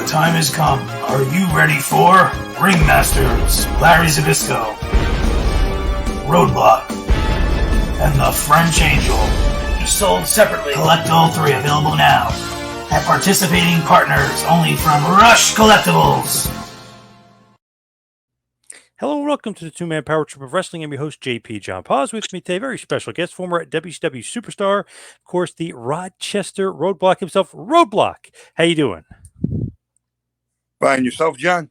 The time has come. Are you ready for Ringmasters, Larry Zbyszko, Roadblock, and the French Angel? Each sold separately. Collect all three, available now at participating partners only from Rush Collectibles. Hello and welcome to the two-man power trip of wrestling. I'm your host, JP John Poz. With me today, very special guest, former WCW Superstar, of course, the Rochester Roadblock himself, Roadblock. How you doing? Fine. Yourself, John?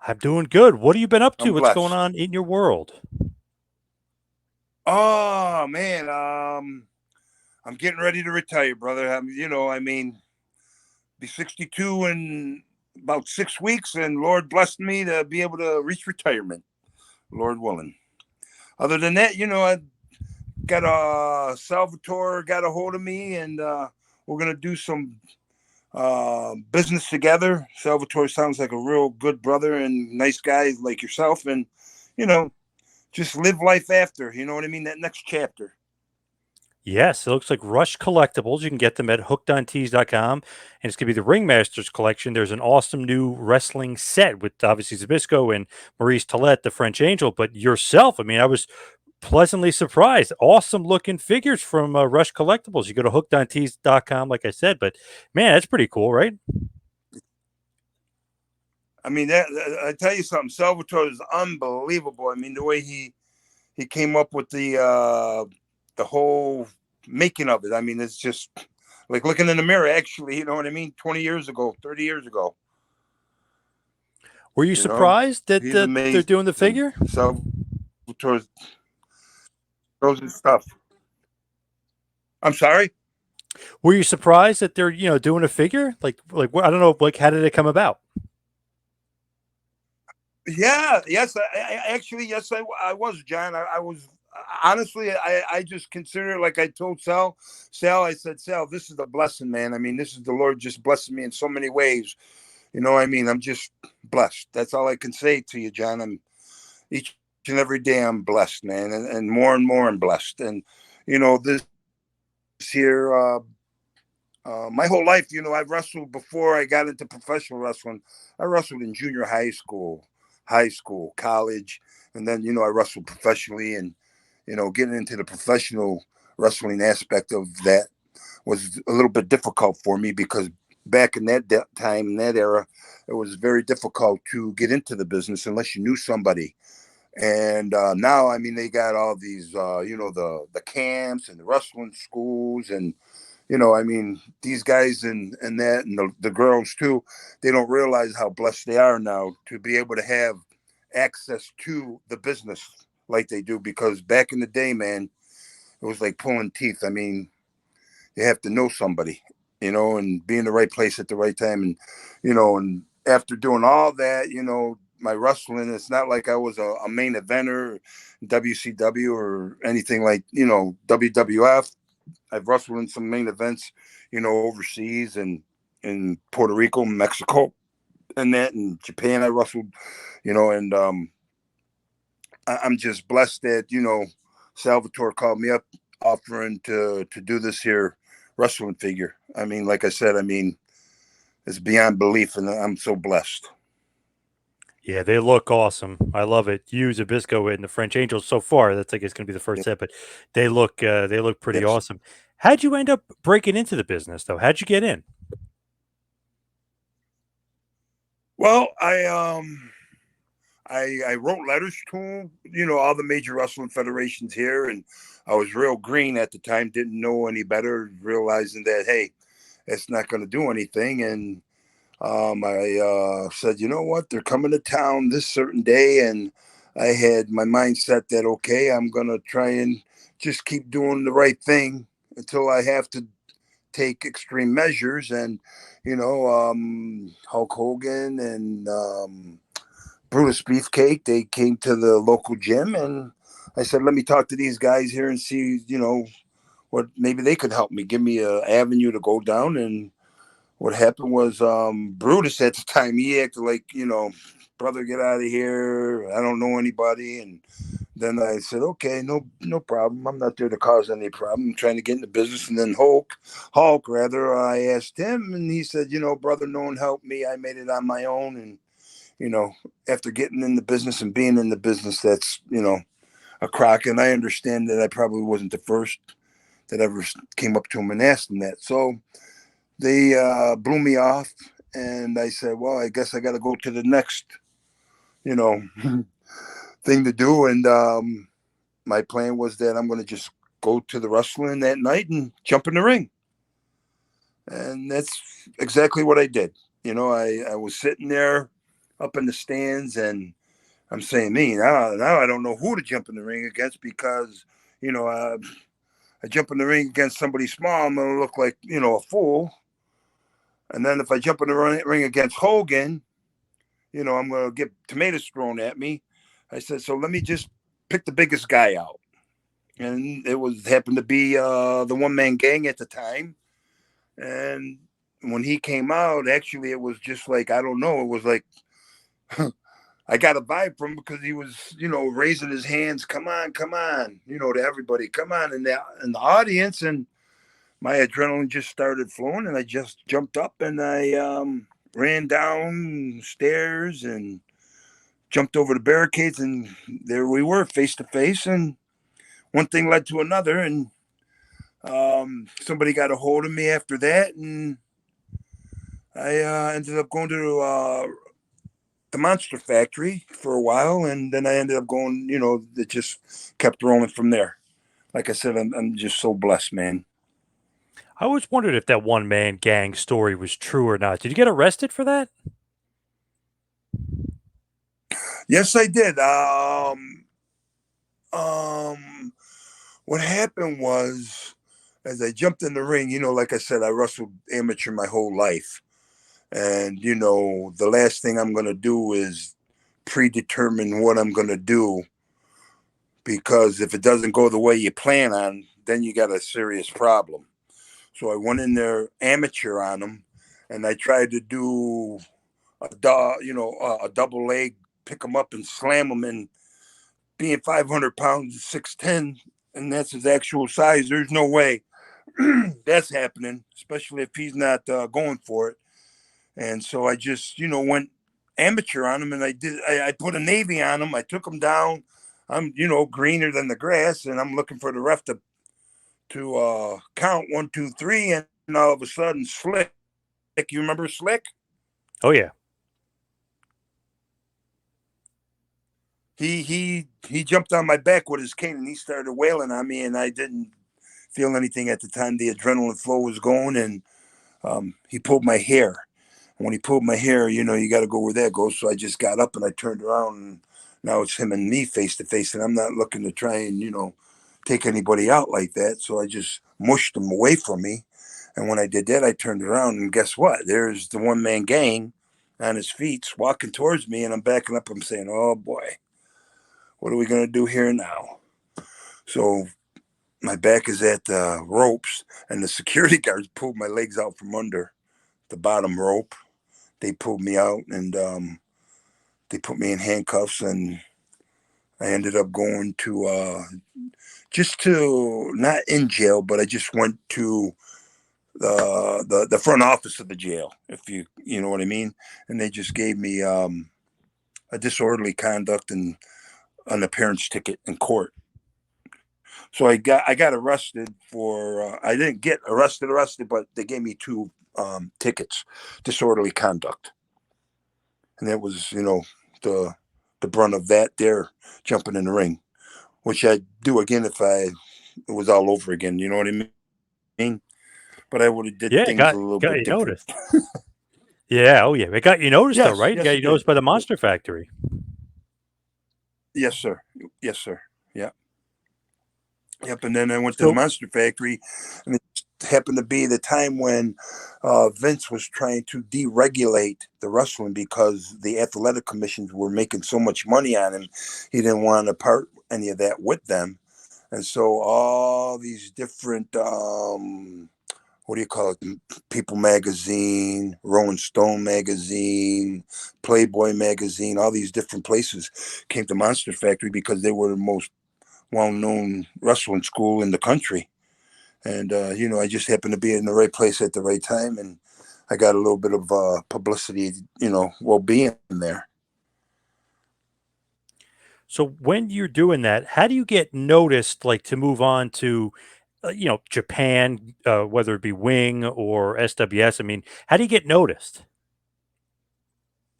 I'm doing good. What have you been up to? I'm What's blessed. going on in your world? Oh, man. I'm getting ready to retire, brother. Be 62 in about 6 weeks, and Lord blessed me to be able to reach retirement, Lord willing. Other than that, I got Salvatore got a hold of me, and we're going to do some business together. Salvatore sounds like a real good brother and nice guy like yourself, and, just live life after, you know what I mean? That next chapter. Yes, it looks like Rush Collectibles. You can get them at hookedontees.com. And it's going to be the Ringmasters collection. There's an awesome new wrestling set with obviously Zbyszko and Maurice Tillett, the French Angel. But yourself, I was pleasantly surprised. Awesome looking figures from Rush Collectibles. You go to hookedontees.com, like I said. But man, that's pretty cool, right? I tell you something. Salvatore is unbelievable. The way he came up with the whole making of it. It's just like looking in the mirror, actually, you know what I mean? 20 years ago, 30 years ago. Were you surprised that they're doing the figure? Salvatore throws his stuff. I'm sorry? Were you surprised that they're, doing a figure? Like I don't know, how did it come about? Yeah, yes, I was, John. I was, honestly, I just consider it like I told Sal, I said, Sal, this is a blessing, man. This is the Lord just blessing me in so many ways. I'm just blessed. That's all I can say to you, John. I'm each and every day I'm blessed, man, and more I'm blessed. And, this here, my whole life, I've wrestled before I got into professional wrestling. I wrestled in junior high school, college, and then, I wrestled professionally, and, getting into the professional wrestling aspect of that was a little bit difficult for me because back in that time, in that era, it was very difficult to get into the business unless you knew somebody. And now, they got all these, the camps and the wrestling schools and, these guys and the girls too, they don't realize how blessed they are now to be able to have access to the business like they do. Because back in the day, man, it was like pulling teeth. You have to know somebody, and be in the right place at the right time. And, and after doing all that, my wrestling, it's not like I was a main eventer, WCW or anything like, WWF. I've wrestled in some main events, overseas and in Puerto Rico, Mexico, and that in Japan I wrestled, and I'm just blessed that, Salvatore called me up offering to do this here wrestling figure. Like I said, it's beyond belief, and I'm so blessed. Yeah, they look awesome. I love it. You, Zbyszko, and the French Angels so far. That's it's going to be the first set, but they look pretty awesome. How'd you end up breaking into the business, though? How'd you get in? Well, I wrote letters to, all the major wrestling federations here, and I was real green at the time, didn't know any better, realizing that, hey, it's not going to do anything. And I said, you know what, they're coming to town this certain day, and I had my mindset that, okay, I'm going to try and just keep doing the right thing until I have to take extreme measures. And, Hulk Hogan and Brutus Beefcake, they came to the local gym, and I said, let me talk to these guys here and see, what maybe they could help me, give me an avenue to go down. And what happened was Brutus at the time, he acted like, brother, get out of here. I don't know anybody. And then I said, okay, no problem. I'm not there to cause any problem. I'm trying to get in the business. And then Hulk rather, I asked him, and he said, brother, no one helped me. I made it on my own. And, after getting in the business and being in the business, that's, a crock. And I understand that I probably wasn't the first that ever came up to him and asked him that. So they blew me off. And I said, well, I guess I got to go to the next, thing to do. And my plan was that I'm going to just go to the wrestling that night and jump in the ring. And that's exactly what I did. I was sitting there up in the stands, and I'm saying, now I don't know who to jump in the ring against, because, I jump in the ring against somebody small, I'm going to look like, a fool. And then if I jump in the ring against Hogan, I'm going to get tomatoes thrown at me. I said, so let me just pick the biggest guy out. And it happened to be the one-man gang at the time. And when he came out, actually, it was just like, I don't know, it was like, I got a vibe from him, because he was, raising his hands, come on, to everybody, come on, in the audience. And my adrenaline just started flowing, and I just jumped up, and I ran down stairs and jumped over the barricades, and there we were, face to face. And one thing led to another, and somebody got a hold of me after that, and I ended up going to the Monster Factory for a while, and then I ended up going, it just kept rolling from there. Like I said, I'm just so blessed, man. I always wondered if that one man gang story was true or not. Did you get arrested for that? Yes, I did. What happened was, as I jumped in the ring, like I said, I wrestled amateur my whole life. And, the last thing I'm going to do is predetermine what I'm going to do, because if it doesn't go the way you plan on, then you got a serious problem. So I went in there amateur on them, and I tried to do a double leg, pick them up and slam them. And being 500 pounds, 6'10", and that's his actual size, there's no way that's happening, especially if he's not going for it. And so I just, went amateur on him, and I put a Navy on him. I took him down. I'm, greener than the grass, and I'm looking for the ref to count 1, 2, 3, and all of a sudden, Slick. You remember Slick? Oh yeah. He jumped on my back with his cane, and he started wailing on me, and I didn't feel anything at the time. The adrenaline flow was going, and he pulled my hair. And when he pulled my hair, you got to go where that goes. So I just got up and I turned around, and now it's him and me face to face, and I'm not looking to try and take anybody out like that. So I just mushed him away from me. And when I did that, I turned around, and guess what? There's the one-man gang on his feet walking towards me, and I'm backing up. I'm saying, oh boy, what are we going to do here now? So my back is at the ropes, and the security guards pulled my legs out from under the bottom rope. They pulled me out, and they put me in handcuffs, and I ended up going to not in jail, but I just went to the front office of the jail, if you know what I mean. And they just gave me a disorderly conduct and an appearance ticket in court. So I got arrested for I didn't get arrested, but they gave me 2 tickets, disorderly conduct, and that was the brunt of that there, jumping in the ring, which I'd do again if it was all over again. You know what I mean? But I would have did Yeah, things a little got bit you different. noticed. Yeah, oh yeah. It got you noticed though, right? It Yes, got it you did. noticed by the Monster Factory. Yes, sir. Yes, sir. Yeah. Yep. And then I went to the So Monster Factory, and it happened to be the time when Vince was trying to deregulate the wrestling, because the athletic commissions were making so much money on him. He didn't want to part any of that with them. And so all these different what do you call it? People Magazine, Rolling Stone Magazine, Playboy Magazine, all these different places came to Monster Factory because they were the most well-known wrestling school in the country. And, I just happened to be in the right place at the right time. And I got a little bit of publicity, while being there. So when you're doing that, how do you get noticed, like to move on to, Japan, whether it be Wing or SWS? I mean, how do you get noticed?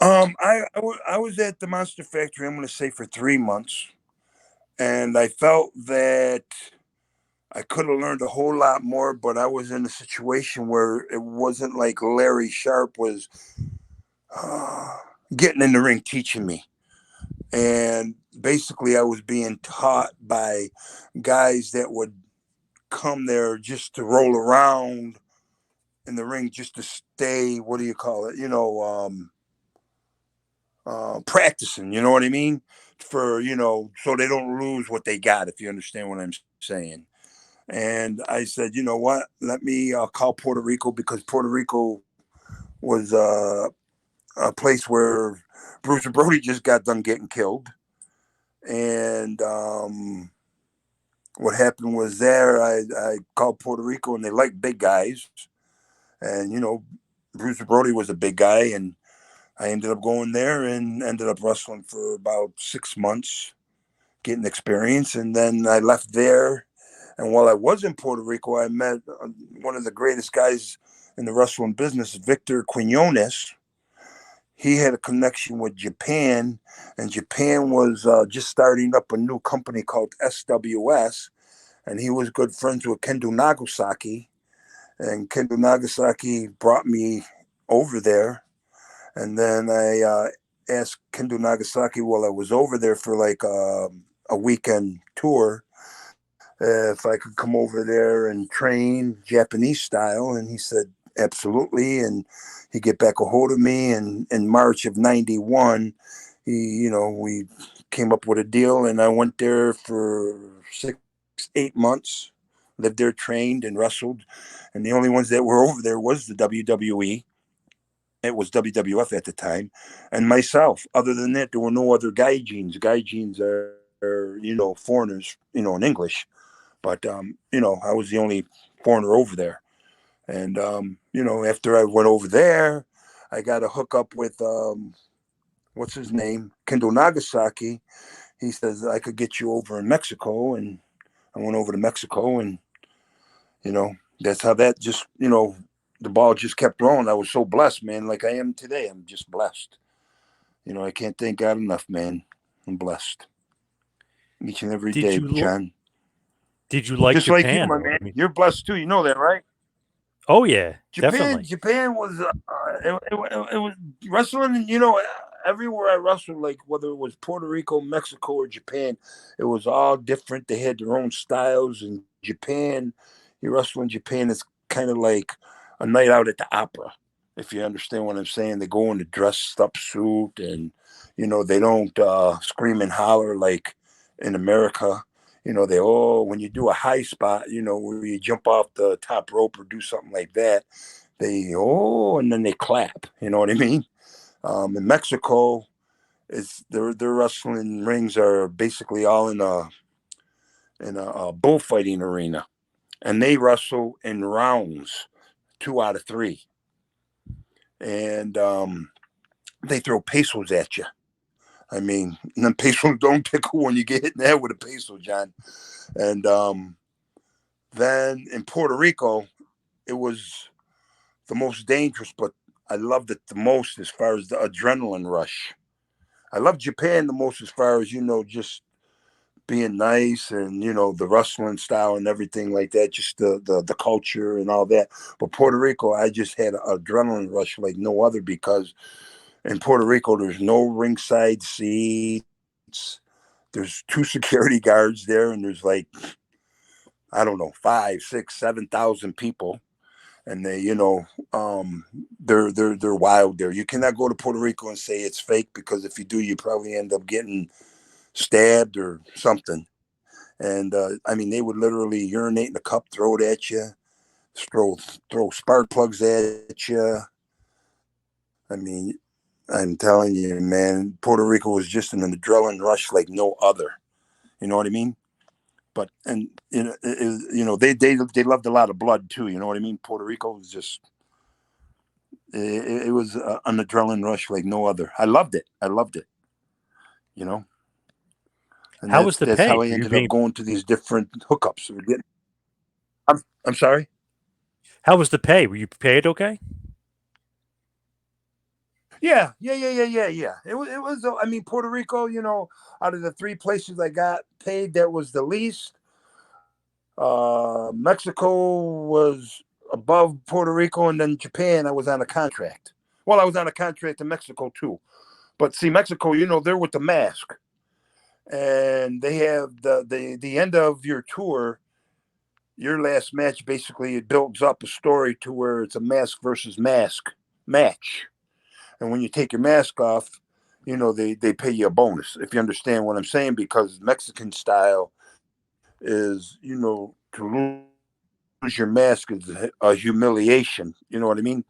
I was at the Monster Factory, I'm going to say, for 3 months. And I felt that I could have learned a whole lot more, but I was in a situation where it wasn't like Larry Sharp was getting in the ring teaching me. And basically, I was being taught by guys that would come there just to roll around in the ring, just to stay, what do you call it? Practicing, you know what I mean? For, so they don't lose what they got, if you understand what I'm saying. And I said, you know what? Let me call Puerto Rico, because Puerto Rico was a place where Bruce Brody just got done getting killed. And what happened was there, I called Puerto Rico, and they like big guys. And, Bruce Brody was a big guy. And I ended up going there and ended up wrestling for about 6 months, getting experience. And then I left there. And while I was in Puerto Rico, I met one of the greatest guys in the wrestling business, Victor Quinones. He had a connection with Japan, and Japan was just starting up a new company called SWS, and he was good friends with Kendo Nagasaki. And Kendo Nagasaki brought me over there. And then I asked Kendo Nagasaki while I was over there for like a weekend tour, if I could come over there and train Japanese style. And he said, absolutely. And he get back a hold of me. And in March of 91, we came up with a deal, and I went there for 8 months, lived there, trained and wrestled. And the only ones that were over there was the WWE. It was WWF at the time, and myself. Other than that, there were no other gaijins. Gaijins are foreigners, in English. But, I was the only foreigner over there. And, after I went over there, I got a hook up with, what's his name? Kendo Nagasaki. He says, I could get you over in Mexico. And I went over to Mexico, and, that's how that just, the ball just kept rolling. I was so blessed, man. Like I am today. I'm just blessed. I can't thank God enough, man. I'm blessed. Each and every Did day, you John. did you like Just like you, Japan my though? man. I mean, You're blessed too. You know that, right? oh yeah, Japan, definitely. Japan was it was wrestling, and everywhere I wrestled, like whether it was Puerto Rico, Mexico, or Japan, it was all different. They had their own styles. In Japan, you wrestle in Japan, it's kind of like a night out at the opera, if you understand what I'm saying. They go in a dressed up suit, and they don't scream and holler like in America. When you do a high spot, where you jump off the top rope or do something like that, and then they clap. You know what I mean? In Mexico, their wrestling rings are basically all in a bullfighting arena, and they wrestle in rounds, 2 out of 3, and they throw pesos at you. I mean, them pesos don't tickle when you get hit in the head with a peso, John. And then in Puerto Rico, it was the most dangerous, but I loved it the most as far as the adrenaline rush. I love Japan the most as far as, just being nice and, the wrestling style and everything like that, just the culture and all that. But Puerto Rico, I just had an adrenaline rush like no other, because in Puerto Rico, there's no ringside seats. There's 2 security guards there, and there's like, I don't know, 5, 6, 7,000 people. And they, they're wild there. You cannot go to Puerto Rico and say it's fake, because if you do, you probably end up getting stabbed or something. And I mean, they would literally urinate in a cup, throw it at you, throw spark plugs at you. I mean, I'm telling you, man, Puerto Rico was just an adrenaline rush like no other. You know what I mean? But and they loved a lot of blood too. You know what I mean? Puerto Rico was just it was an adrenaline rush like no other. I loved it. I loved it. You know, and How was the that's pay? how I ended up going to these different hookups. I'm sorry. How was the pay? Were you paid okay? Yeah. It was. I mean, Puerto Rico. You know, out of the three places I got paid, that was the least. Mexico was above Puerto Rico, and then Japan. I was on a contract. Well, I was on a contract in Mexico too. But see, Mexico, you know, they're with the mask, and they have the end of your tour. Your last match, basically, it builds up a story to where it's a mask versus mask match. And when you take your mask off, you know, they pay you a bonus, if you understand what I'm saying, because Mexican style is, you know, to lose your mask is a humiliation. You know what I mean?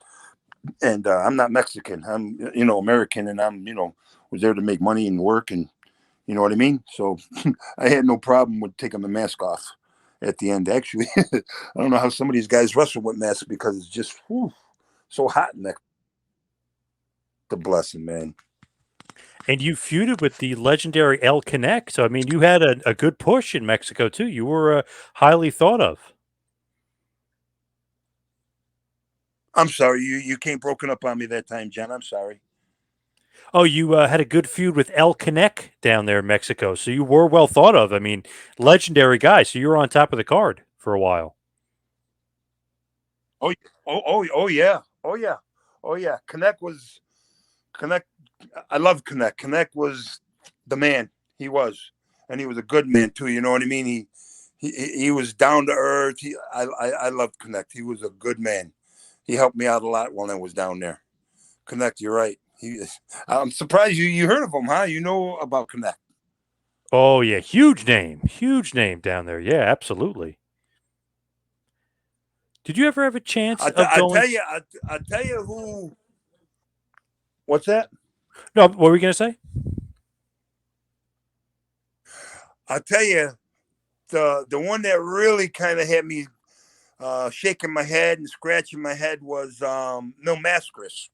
And I'm not Mexican. I'm, you know, American, and I'm, you know, was there to make money and work, and you know what I mean? So I had no problem with taking the mask off at the end. Actually, I don't know how some of these guys wrestle with masks because it's just so hot in there. The blessing, man. And you feuded with the legendary El Connect. So, I mean, you had a good push in Mexico, too. You were highly thought of. I'm sorry, you came broken up on me that time, John. I'm sorry. Oh, you had a good feud with El Connect down there in Mexico. So you were well thought of. I mean, legendary guy. So you were on top of the card for a while. Oh, oh yeah, oh yeah. Connect. I love Connect. Connect was the man. He was, and he was a good man too. You know what I mean? He was down to earth. I loved Connect. He was a good man. He helped me out a lot when I was down there. Connect, you're right. I'm surprised you heard of him, huh? You know about Connect. Oh, yeah. Huge name down there. Yeah, absolutely. Did you ever have a chance of I going? tell you, I tell you who. What's that? No, what were we going to say? I tell you, the one that really kind of had me shaking my head and scratching my head was Mil Mascaris.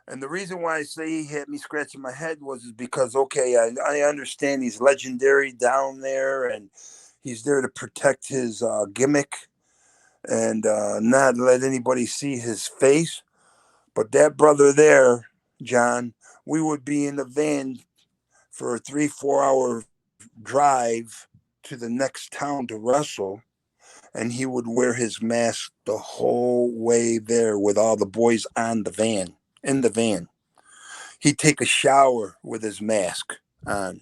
And the reason why I say he had me scratching my head was because, okay, I understand he's legendary down there, and he's there to protect his gimmick and not let anybody see his face. But that brother there, John, we would be in the van for a 3-4 hour drive to the next town to wrestle, and he would wear his mask the whole way there with all the boys on the van, in the van. He'd take a shower with his mask on.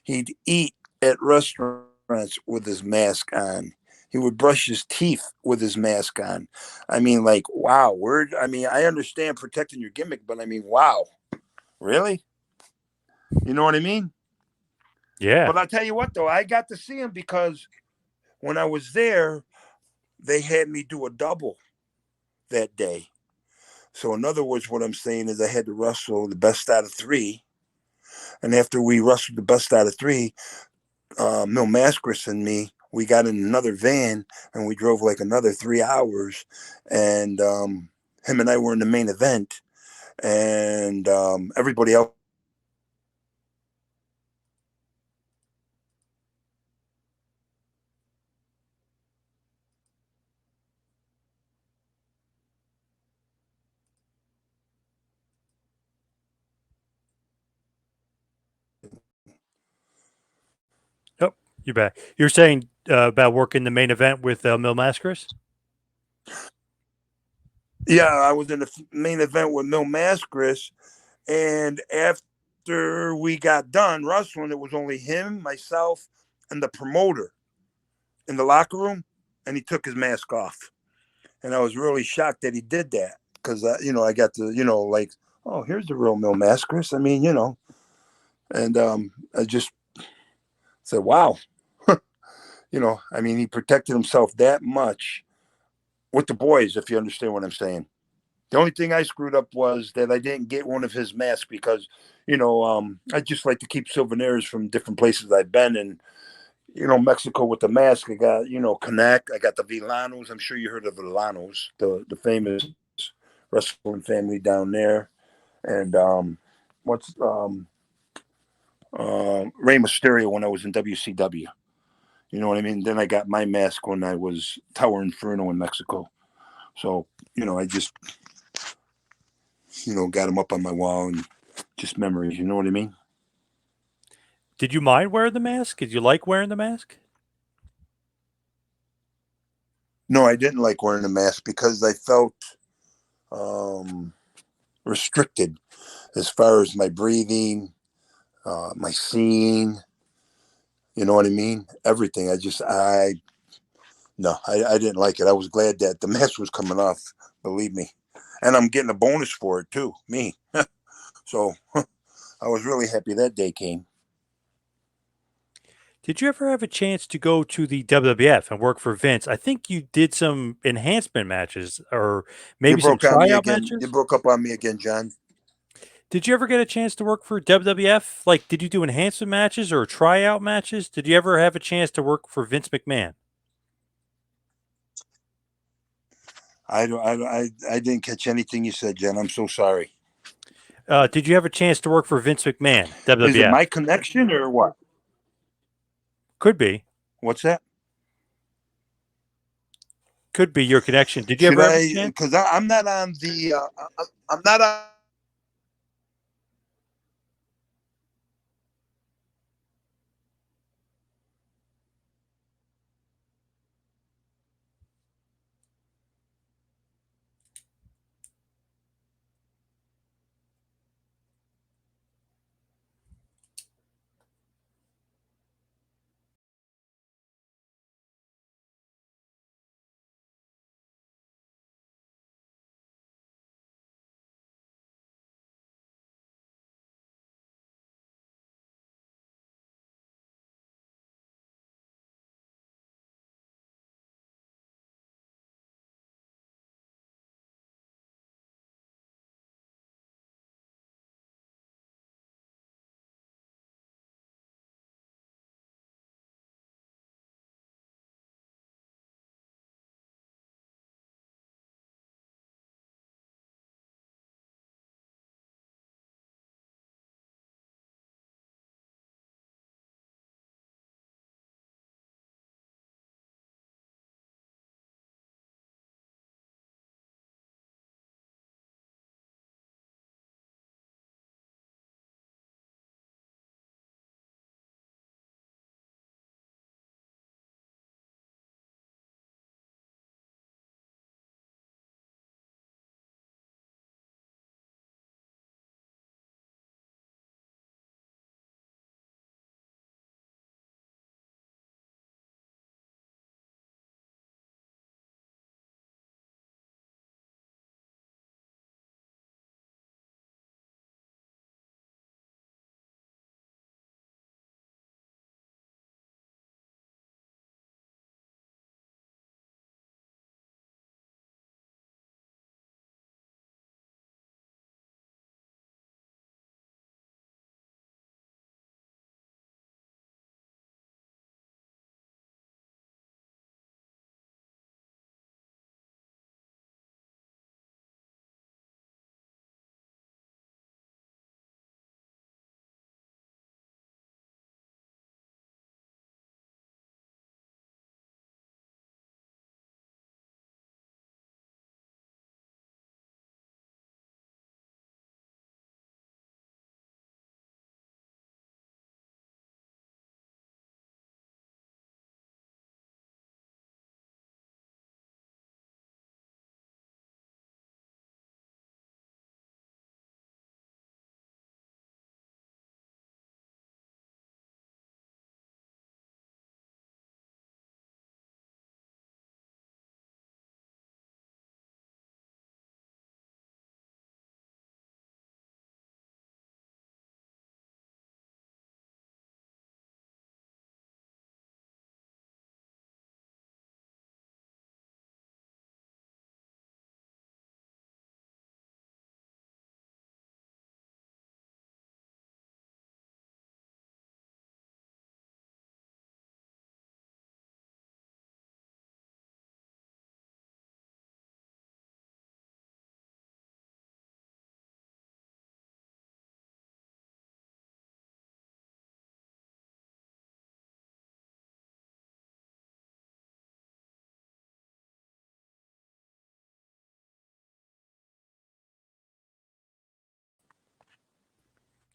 He'd eat at restaurants with his mask on. He would brush his teeth with his mask on. I mean, like, wow. I mean, I understand protecting your gimmick, but I mean, wow. Really? You know what I mean? Yeah. But I'll tell you what, though, I got to see him because when I was there, they had me do a double that day. So, in other words, what I'm saying is I had to wrestle the best out of three. And after we wrestled the best out of three, Mil Mascaris and me, we got in another van and we drove like another 3 hours. And him and I were in the main event. And everybody else. Oh, you're back. You're saying about working the main event with Mil Mascaris? Yeah, I was in the main event with Mil Mascaris. And after we got done wrestling, it was only him, myself, and the promoter in the locker room. And he took his mask off. And I was really shocked that he did that because, I got to, like, oh, here's the real Mil Mascaris. I mean, and I just said, wow, I mean, he protected himself that much with the boys, if you understand what I'm saying. The only thing I screwed up was that I didn't get one of his masks because, I just like to keep souvenirs from different places I've been. And, Mexico with the mask, I got, Connect. I got the Villanos. I'm sure you heard of the Villanos, the famous wrestling family down there. And what's Rey Mysterio when I was in WCW. You know what I mean? Then I got my mask when I was Tower Inferno in Mexico. So, I just, got them up on my wall and just memories. You know what I mean? Did you mind wearing the mask? Did you like wearing the mask? No, I didn't like wearing a mask because I felt um, restricted as far as my breathing, my seeing. You know what I mean? Everything. No, I didn't like it. I was glad that the mask was coming off. Believe me, and I'm getting a bonus for it too. Me. So I was really happy that day came. Did you ever have a chance to go to the WWF and work for Vince? I think you did some enhancement matches or You maybe some broke on me tryout again. You matches. broke up on me again, John. Did you ever get a chance to work for WWF? Like, did you do enhancement matches or tryout matches? Did you ever have a chance to work for Vince McMahon? I don't. I didn't catch anything you said, Jen. I'm so sorry. Did you have a chance to work for Vince McMahon, Is it WWF? my connection or what? Could be. What's that? Could be your connection. Did you Should ever have a I? chance? Because I'm not on the. I'm not on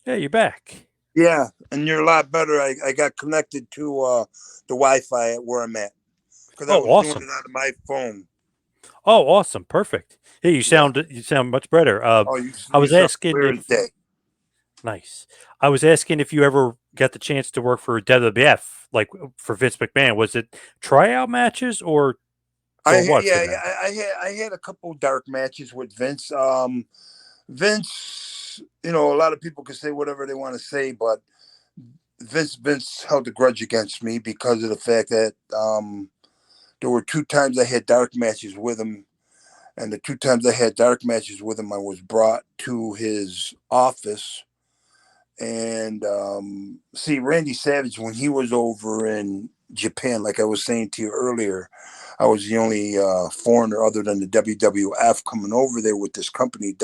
Yeah, you're back. Yeah, and you're a lot better. I got connected to the Wi-Fi at where I'm at because I Oh, was doing awesome. it out of my phone. Oh, awesome. Perfect. Hey, Yeah. you sound much better. Oh, I you was sound asking clear as if day. nice. I was asking if you ever got the chance to work for WWF, like for Vince McMahon. Was it tryout matches or what for Yeah, them? I had a couple dark matches with Vince. Vince, a lot of people can say whatever they want to say, but Vince held a grudge against me because of the fact that there were two times I had dark matches with him, and the two times I had dark matches with him, I was brought to his office. And see, Randy Savage, when he was over in Japan, like I was saying to you earlier, I was the only foreigner other than the WWF coming over there with this company,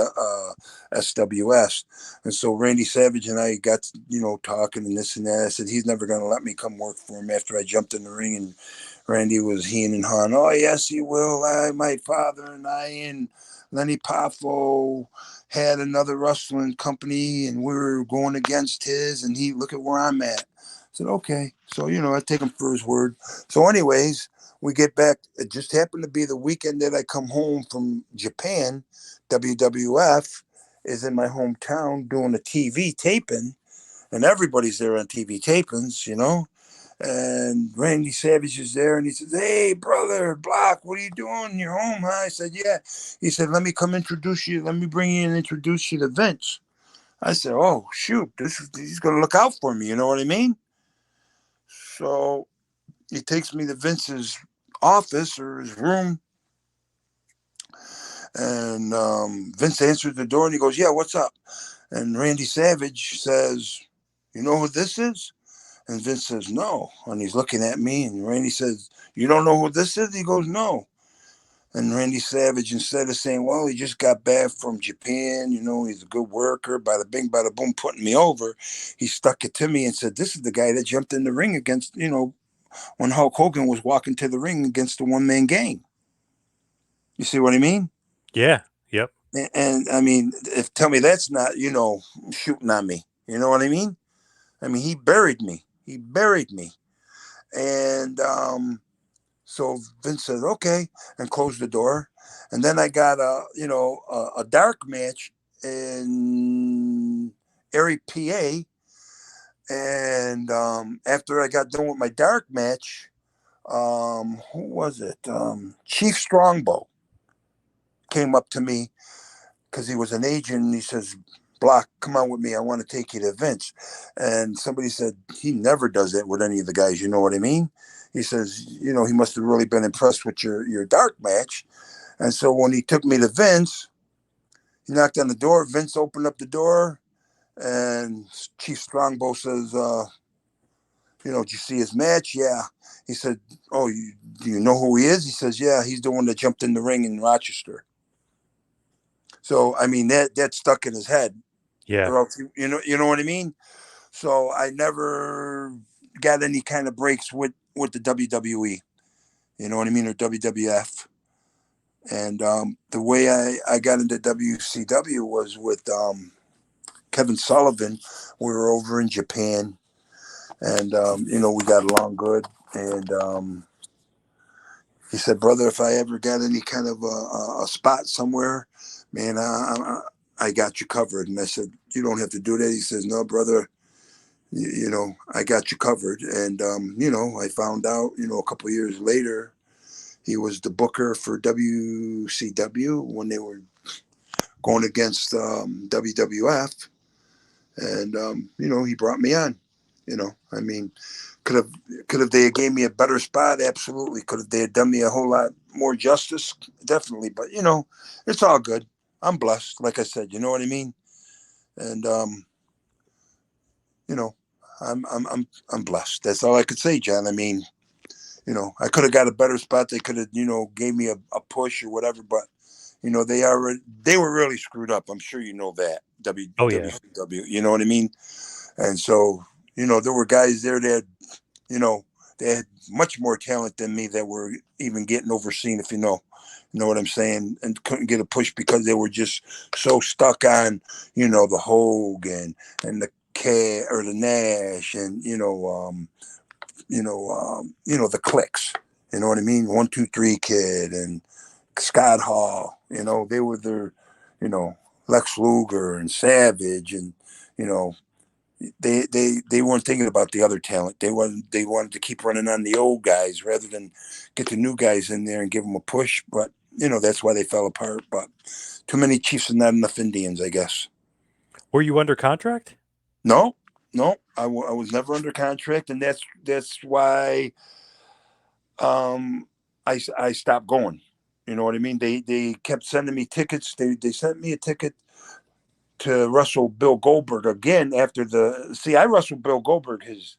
SWS. And so Randy Savage and I got, talking and this and that. I said, he's never going to let me come work for him after I jumped in the ring. And Randy was heen and hawing, oh, yes, he will. My father and I and Lenny Poffo had another wrestling company and we were going against his, and he, look at where I'm at. I said, okay. So, I take him for his word. So anyways, we get back. It just happened to be the weekend that I come home from Japan. WWF is in my hometown doing a TV taping, and everybody's there on TV tapings. And Randy Savage is there, and he says, hey, brother, Block, what are you doing? You're home, huh? I said, yeah. He said, let me come introduce you. Let me bring you and introduce you to Vince. I said, oh, shoot, he's going to look out for me. You know what I mean? So he takes me to Vince's office or his room, and Vince answers the door, and he goes, yeah, what's up? And Randy Savage says, you know who this is? And Vince says, no. And he's looking at me, and Randy says, you don't know who this is? He goes, no. And Randy Savage, instead of saying, well, he just got back from Japan, he's a good worker, bada bing, bada boom, putting me over, he stuck it to me and said, this is the guy that jumped in the ring against, when Hulk Hogan was walking to the ring against the one-man gang. You see what I mean? Yeah. Yep. And I mean, if tell me that's not, shooting on me. You know what I mean? I mean, he buried me. He buried me. And so Vince said, okay, and closed the door. And then I got a dark match in Erie, PA. And after I got done with my dark match, who was it? Chief Strongbow came up to me because he was an agent. And he says, Block, come on with me. I want to take you to Vince. And somebody said, he never does that with any of the guys. You know what I mean? He says, he must have really been impressed with your dark match. And so when he took me to Vince, he knocked on the door. Vince opened up the door, and Chief Strongbow says, did you see his match? Yeah. He said, oh, do you know who he is? He says, yeah, he's the one that jumped in the ring in Rochester. So, I mean, that stuck in his head. Yeah. Or else, you know what I mean? So I never got any kind of breaks with the WWE. You know what I mean? Or WWF. And the way I got into WCW was with Kevin Sullivan. We were over in Japan, and we got along good. And he said, "Brother, if I ever got any kind of a spot somewhere, man, I got you covered." And I said, "You don't have to do that." He says, "No, brother, I got you covered." And I found out, a couple of years later, he was the booker for WCW when they were going against WWF, and he brought me on. I mean, could have they gave me a better spot? Absolutely. Could have they have done me a whole lot more justice? Definitely. But it's all good. I'm blessed, like I said. You know what I mean? And you know, I'm blessed. That's all I could say, John. I mean, I could have got a better spot. They could have, gave me a push or whatever, but they were really screwed up. I'm sure you know that. Oh yeah. WCW, you know what I mean? And so, there were guys there that, they had much more talent than me that were even getting overseen, if you know what I'm saying, and couldn't get a push because they were just so stuck on, the Hogan and the K or the Nash and, the clicks, you know what I mean? 1, 2, 3 Kid and Scott Hall, they were their, Lex Luger and Savage and, they weren't thinking about the other talent. They wanted to keep running on the old guys rather than get the new guys in there and give them a push. But that's why they fell apart. But too many Chiefs and not enough Indians, I guess. Were you under contract? No, I was never under contract, and that's why I stopped going. You know what I mean? They kept sending me tickets. They sent me a ticket to wrestle Bill Goldberg again after I wrestled Bill Goldberg his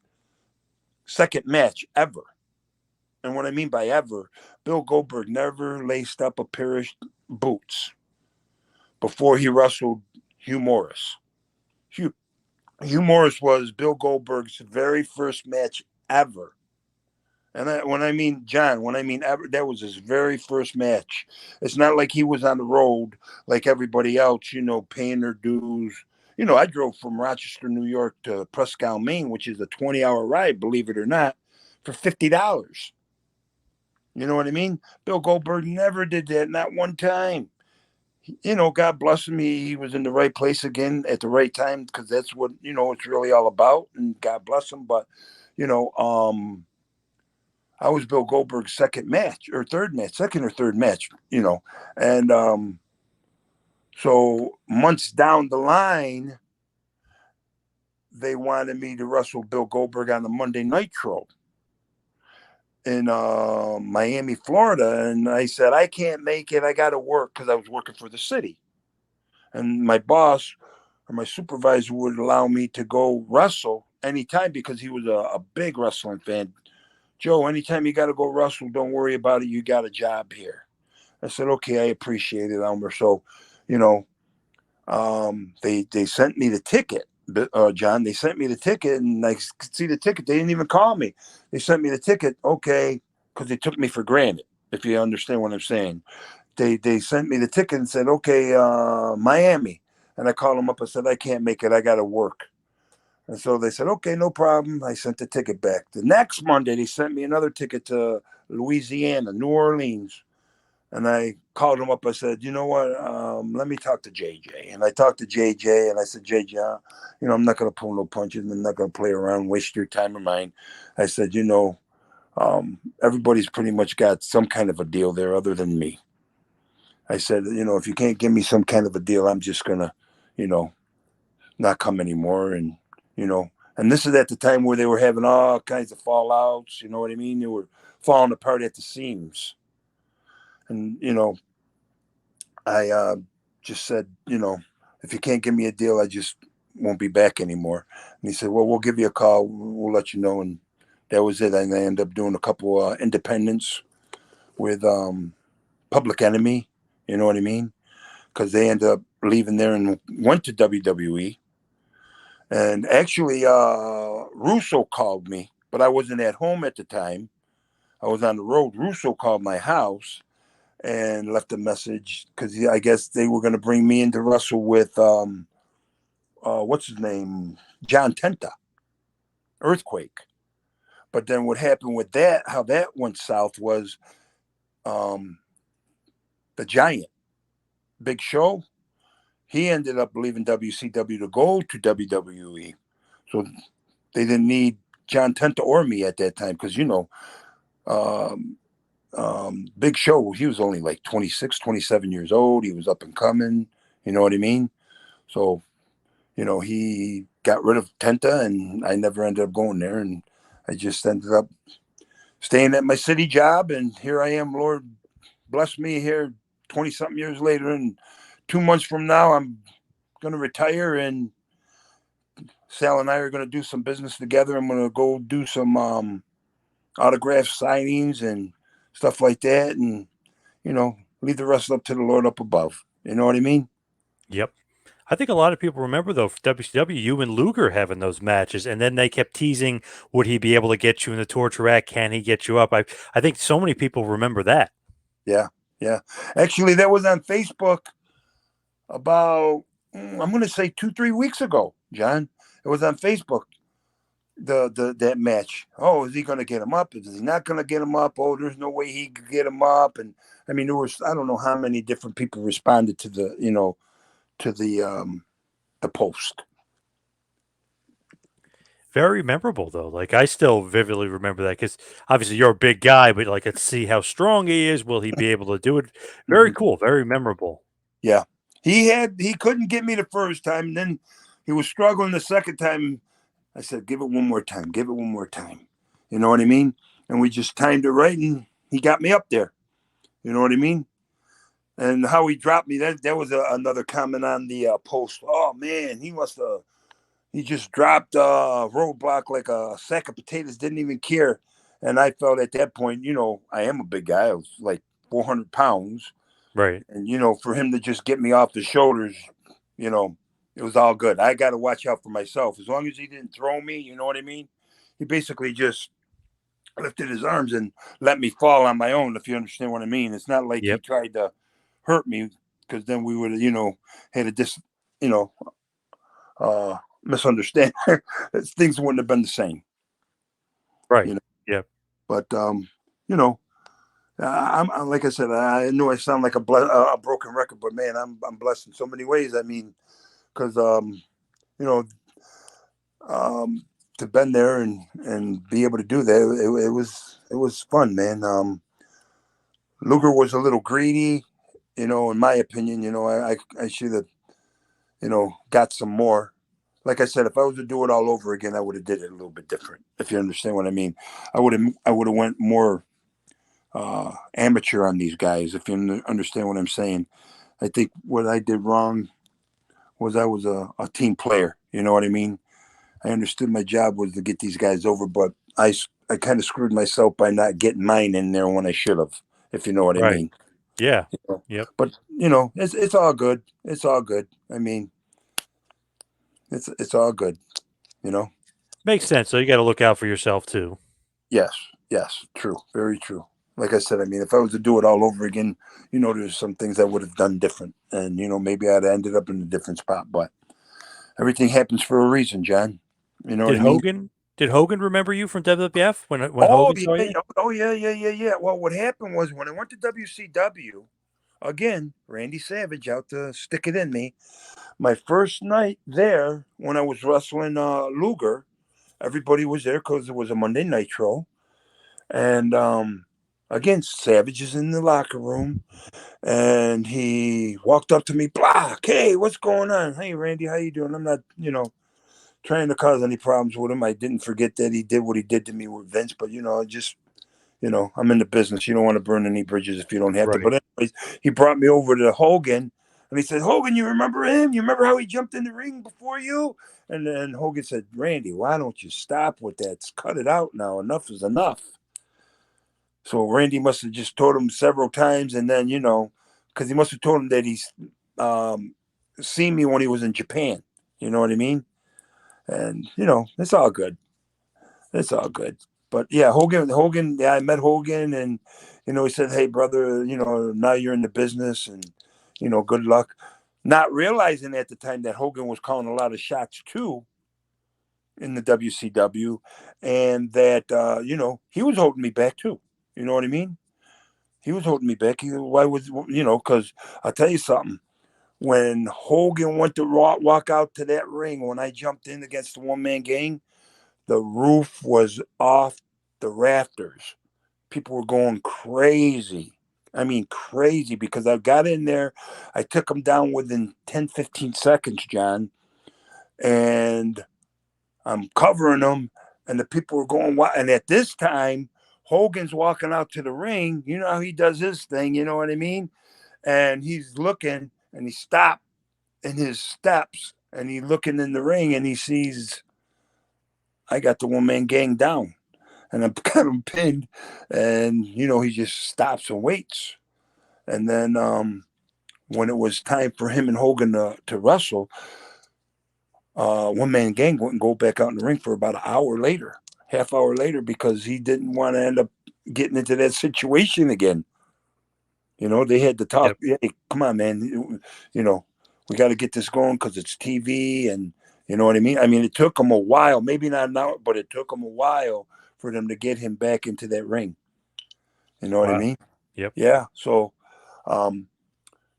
second match ever. And what I mean by ever, Bill Goldberg never laced up a pair of boots before he wrestled Hugh Morris. Hugh Morris was Bill Goldberg's very first match ever. And when I mean ever, that was his very first match. It's not like he was on the road like everybody else, paying their dues. I drove from Rochester, New York to Prescott, Maine, which is a 20-hour ride, believe it or not, for $50. You know what I mean? Bill Goldberg never did that, not one time. God bless him. He was in the right place again at the right time because that's what, it's really all about. And God bless him. But, I was Bill Goldberg's second or third match, and so months down the line, they wanted me to wrestle Bill Goldberg on the Monday Nitro in Miami, Florida, and I said I can't make it. I got to work because I was working for the city, and my boss or my supervisor would allow me to go wrestle anytime because he was a big wrestling fan. Joe, anytime you got to go wrestle, don't worry about it. You got a job here. I said, okay, I appreciate it, Elmer. So, they sent me the ticket, John. They sent me the ticket, and I could see the ticket. They didn't even call me. They sent me the ticket, okay, because they took me for granted, if you understand what I'm saying. They sent me the ticket and said, okay, Miami. And I called them up. I said, I can't make it. I got to work. And so they said, okay, no problem. I sent the ticket back. The next Monday, they sent me another ticket to Louisiana, New Orleans. And I called them up. I said, you know what? Let me talk to JJ. And I talked to JJ, and I said, JJ, I'm not going to pull no punches. I'm not going to play around, waste your time or mine. I said, everybody's pretty much got some kind of a deal there other than me. I said, if you can't give me some kind of a deal, I'm just going to, not come anymore. And and this is at the time where they were having all kinds of fallouts, you know what I mean? They were falling apart at the seams. And, I just said, if you can't give me a deal, I just won't be back anymore. And he said, well, we'll give you a call. We'll let you know. And that was it. And I ended up doing a couple independents with Public Enemy, you know what I mean? Because they ended up leaving there and went to WWE. And actually, Russo called me, but I wasn't at home at the time. I was on the road. Russo called my house and left a message because I guess they were going to bring me in to wrestle with, what's his name? John Tenta, Earthquake. But then what happened with that, how that went south was the Giant, Big Show. He ended up leaving WCW to go to WWE. So they didn't need John Tenta or me at that time because, Big Show, he was only like 26, 27 years old. He was up and coming. You know what I mean? So, he got rid of Tenta, and I never ended up going there. And I just ended up staying at my city job. And here I am, Lord bless me here 20-something years later. And 2 months from now, I'm going to retire, and Sal and I are going to do some business together. I'm going to go do some autograph signings and stuff like that, and leave the rest up to the Lord up above. You know what I mean? Yep. I think a lot of people remember, though, for WCW, you and Luger having those matches, and then they kept teasing, would he be able to get you in the torture rack? Can he get you up? I think so many people remember that. Yeah, yeah. Actually, that was on Facebook about, I'm going to say 2-3 weeks ago, John. It was on Facebook. That match. Oh, is he going to get him up? Is he not going to get him up? Oh, there's no way he could get him up. And I mean, there was, I don't know how many different people responded to the post. Very memorable, though. Like, I still vividly remember that because obviously you're a big guy, but like, let's see how strong he is. Will he be able to do it? Very cool. Very memorable. Yeah. He couldn't get me the first time. And then he was struggling the second time. I said, give it one more time. Give it one more time. You know what I mean? And we just timed it right, and he got me up there. You know what I mean? And how he dropped me, that was another comment on the post. Oh, man, he just dropped Roadblock like a sack of potatoes, didn't even care. And I felt at that point, I am a big guy. I was like 400 pounds. Right. And, for him to just get me off the shoulders, it was all good. I got to watch out for myself. As long as he didn't throw me, you know what I mean? He basically just lifted his arms and let me fall on my own, if you understand what I mean. It's not like he tried to hurt me, because then we would have, had a misunderstanding. Things wouldn't have been the same. Right. Yeah. But, I'm like I said, I know I sound like a broken record, but man, I'm blessed in so many ways. I mean, because to been there and be able to do that, it was fun, man. Luger was a little greedy, in my opinion. I should have got some more. Like I said, if I was to do it all over again, I would have did it a little bit different, if you understand what I mean. I would have went more amateur on these guys, if you understand what I'm saying. I think what I did wrong was I was a team player. You know what I mean? I understood my job was to get these guys over, but I kind of screwed myself by not getting mine in there when I should have, if you know what I mean. Yeah. Yep. But it's all good. It's all good. I mean, it's all good. Makes sense. So you got to look out for yourself too. Yes. True. Very true. Like I said, I mean, if I was to do it all over again, there's some things I would have done different, and maybe I'd have ended up in a different spot. But everything happens for a reason, John. You know what I mean? Did Hogan remember you from WWF when Oh Hogan saw yeah, you? yeah. Well, what happened was when I went to WCW, again, Randy Savage out to stick it in me. My first night there, when I was wrestling Luger, everybody was there because it was a Monday Nitro, and again, Savage is in the locker room, and he walked up to me, Block, hey, what's going on? Hey, Randy, how you doing? I'm not, trying to cause any problems with him. I didn't forget that he did what he did to me with Vince, but just, I'm in the business. You don't want to burn any bridges if you don't have to. But anyways, he brought me over to Hogan, and he said, Hogan, you remember him? You remember how he jumped in the ring before you? And then Hogan said, Randy, why don't you stop with that? Cut it out now. Enough is enough. So Randy must have just told him several times, and then, because he must have told him that he's seen me when he was in Japan. You know what I mean? And, it's all good. It's all good. But yeah, Hogan, yeah, I met Hogan, and, he said, hey, brother, now you're in the business, and, good luck. Not realizing at the time that Hogan was calling a lot of shots too in the WCW, and that, he was holding me back too. You know what I mean? He was holding me back. Why was, because I'll tell you something. When Hogan went to walk out to that ring, when I jumped in against the one-man gang, the roof was off the rafters. People were going crazy. I mean, crazy, because I got in there. I took them down within 10, 15 seconds, John. And I'm covering them, and the people were going wild. And at this time, Hogan's walking out to the ring. You know how he does his thing, you know what I mean? And he's looking, and he stopped in his steps, and he's looking in the ring, and he sees I got the one-man gang down, and I've got him pinned, and he just stops and waits. And then when it was time for him and Hogan to wrestle, One Man Gang wouldn't go back out in the ring for about an hour later, half hour later, because he didn't want to end up getting into that situation again. You know, they had to talk. Yep. Hey, come on, man. You know, we got to get this going because it's TV, and you know what I mean. I mean, it took them a while, maybe not an hour, but it took them a while for them to get him back into that ring. You know what I Wow. mean? Yep. Yeah. So,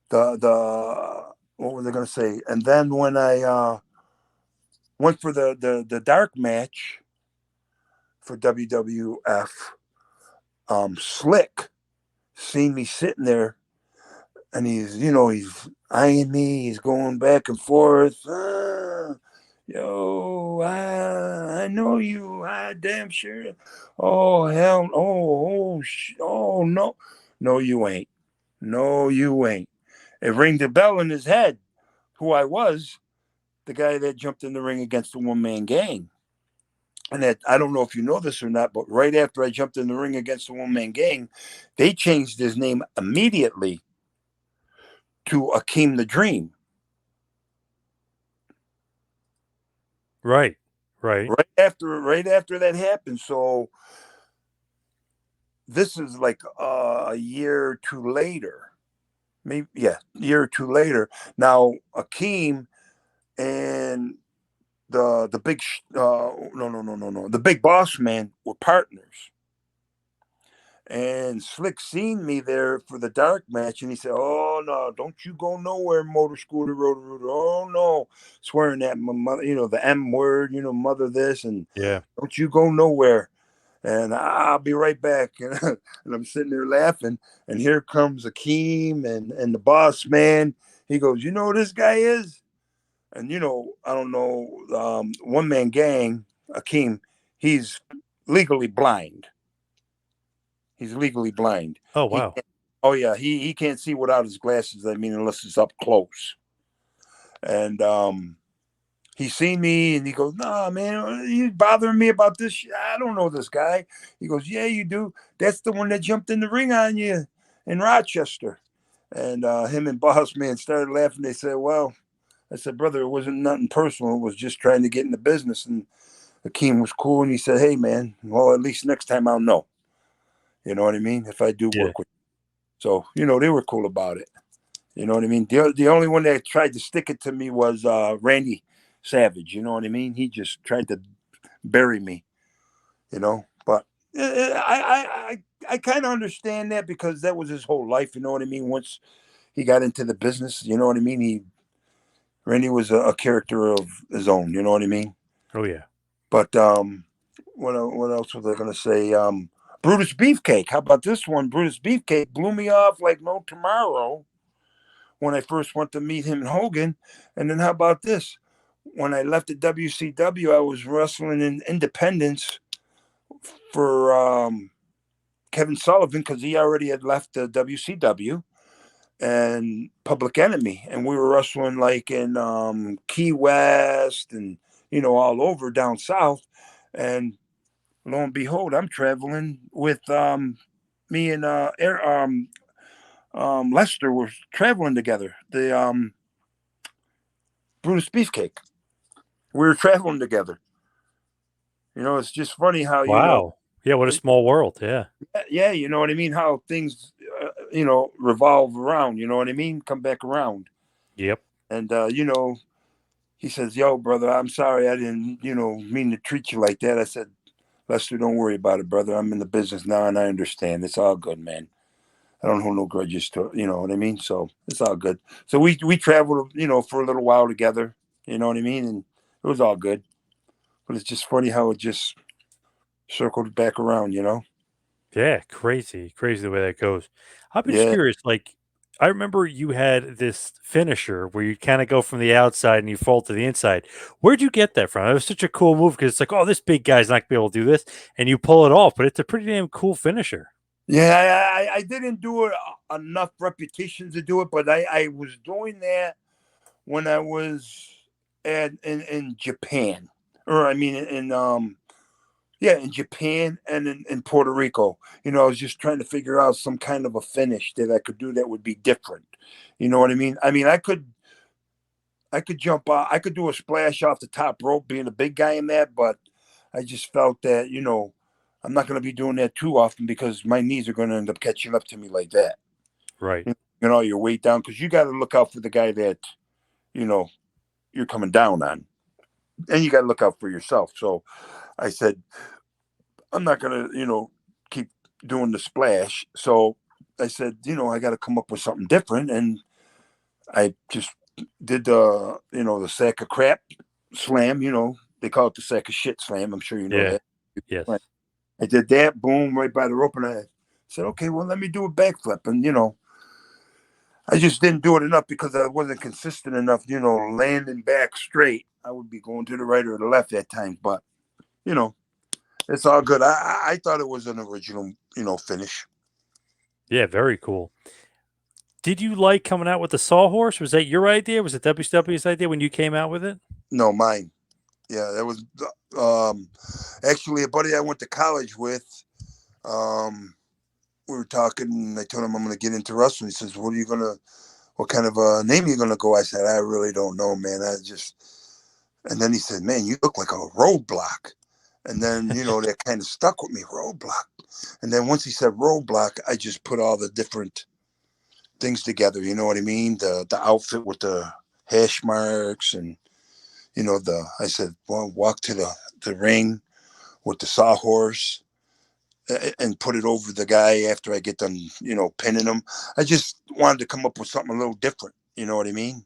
the what was I going to say? And then when I went for the dark match for WWF, Slick seen me sitting there, and he's eyeing me. He's going back and forth. Yo, I know you. I damn sure. Oh hell. Oh no, no you ain't. No you ain't. It rang a bell in his head. Who I was, the guy that jumped in the ring against the One Man Gang. And that, I don't know if you know this or not, but right after I jumped in the ring against the One Man Gang, they changed his name immediately to Akeem the Dream. Right. Right. Right after that happened. So this is like a year or two later. Maybe, yeah, a year or two later. Now Akeem and the big no, the Big Boss Man were partners. And Slick seen me there for the dark match, and he said, "Oh no, don't you go nowhere, Motor Scooter Roto. Oh no," swearing at my mother, the M word, mother this, and Yeah. don't you go nowhere. And I'll be right back. And I'm sitting there laughing, and here comes Akeem and the Boss Man. He goes, "You know who this guy is?" And I don't know, One Man Gang, Akeem, he's legally blind. He's legally blind. Oh, He wow. can't, oh yeah, he can't see without his glasses. I mean, unless it's up close. And he seen me and he goes, "Nah, man, you bothering me about this shit? I don't know this guy." He goes, "Yeah, you do. That's the one that jumped in the ring on you in Rochester." And him and Boss Man started laughing. They said, "Well," I said, "Brother, it wasn't nothing personal. It was just trying to get in the business." And Akeem was cool, and he said, "Hey, man, well, at least next time I'll know. You know what I mean? If I do Yeah. work with you." So, they were cool about it. You know what I mean? The only one that tried to stick it to me was Randy Savage. You know what I mean? He just tried to bury me, But I kind of understand that because that was his whole life. You know what I mean? Once he got into the business, you know what I mean? Randy was a character of his own. You know what I mean? Oh, yeah. But what else was I going to say? Brutus Beefcake. How about this one? Brutus Beefcake blew me off like no tomorrow when I first went to meet him and Hogan. And then how about this? When I left the WCW, I was wrestling in Independence for Kevin Sullivan because he already had left the WCW and Public Enemy. And we were wrestling like in Key West and, all over down south. And lo and behold, I'm traveling with me and Lester were traveling together. The Brutus Beefcake. We were traveling together. It's just funny how Wow. Yeah. What a small world. Yeah. yeah, you know what I mean. How things, revolve around. You know what I mean. Come back around. Yep. And he says, "Yo, brother, I'm sorry, I didn't, mean to treat you like that." I said, "Lester, don't worry about it, brother. I'm in the business now, and I understand. It's all good, man. I don't hold no grudges to, you know what I mean? So it's all good." So we traveled, for a little while together, you know what I mean? And it was all good. But it's just funny how it just circled back around. Yeah. Crazy. Crazy the way that goes. I'm just Yeah. curious. Like, I remember you had this finisher where you kind of go from the outside and you fall to the inside. Where'd you get that from? It was such a cool move because it's like, oh, this big guy's not gonna be able to do this, and you pull it off. But it's a pretty damn cool finisher. Yeah, I didn't do it enough repetitions to do it, but I was doing that when I was in Japan, or I mean in Yeah, in Japan and in Puerto Rico. You know, I was just trying to figure out some kind of a finish that I could do that would be different. You know what I mean? I mean, I could jump out, I could do a splash off the top rope being a big guy in that, but I just felt that, you know, I'm not going to be doing that too often because my knees are going to end up catching up to me like that. Right. You know, your weight down because you got to look out for the guy that, you know, you're coming down on. And you got to look out for yourself. So I said, I'm not going to, you know, keep doing the splash. So I said, you know, I got to come up with something different. And I just did the, you know, the sack of crap slam, you know, they call it the sack of shit slam. I'm sure you know Yeah. that. Yes. I did that, boom, right by the rope. And I said, okay, well, let me do a backflip. And, you know, I just didn't do it enough because I wasn't consistent enough, you know, landing back straight. I would be going to the right or the left at times. But, you know, it's all good. I thought it was an original, you know, finish. Yeah, very cool. Did you like coming out with the Sawhorse? Was that your idea? Was it WCW's idea when you came out with it? No, mine. Yeah, that was actually a buddy I went to college with. We were talking, and I told him I'm going to get into wrestling. He says, what kind of name are you going to go? I said, I really don't know, man. And then he said, man, you look like a roadblock. And then, you know, that kind of stuck with me, roadblock. And then once he said roadblock, I just put all the different things together. You know what I mean? The outfit with the hash marks and, you know, I said, well, walk to the ring with the sawhorse and put it over the guy after I get done, you know, pinning him. I just wanted to come up with something a little different. You know what I mean?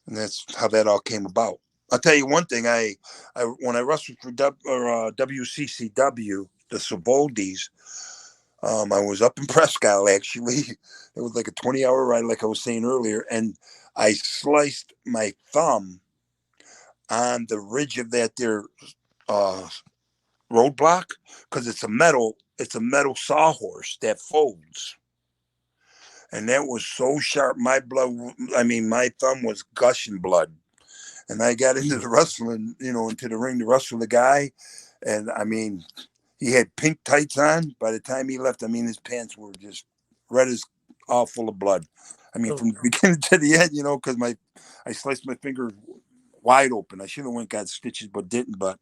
And that's how that all came about. I'll tell you one thing. I when I wrestled for WCCW, the Savoldis, I was up in Prescott actually. It was like a 20-hour ride, like I was saying earlier, and I sliced my thumb on the ridge of that there uh, roadblock because it's a metal sawhorse that folds. And that was so sharp. My thumb was gushing blood. And I got into the wrestling, you know, into the ring to wrestle the guy. And I mean, he had pink tights on. By the time he left, I mean, his pants were just red as all full of blood. I mean, Oh, from the beginning to the end, you know, because I sliced my finger wide open. I should have went got stitches, but didn't. But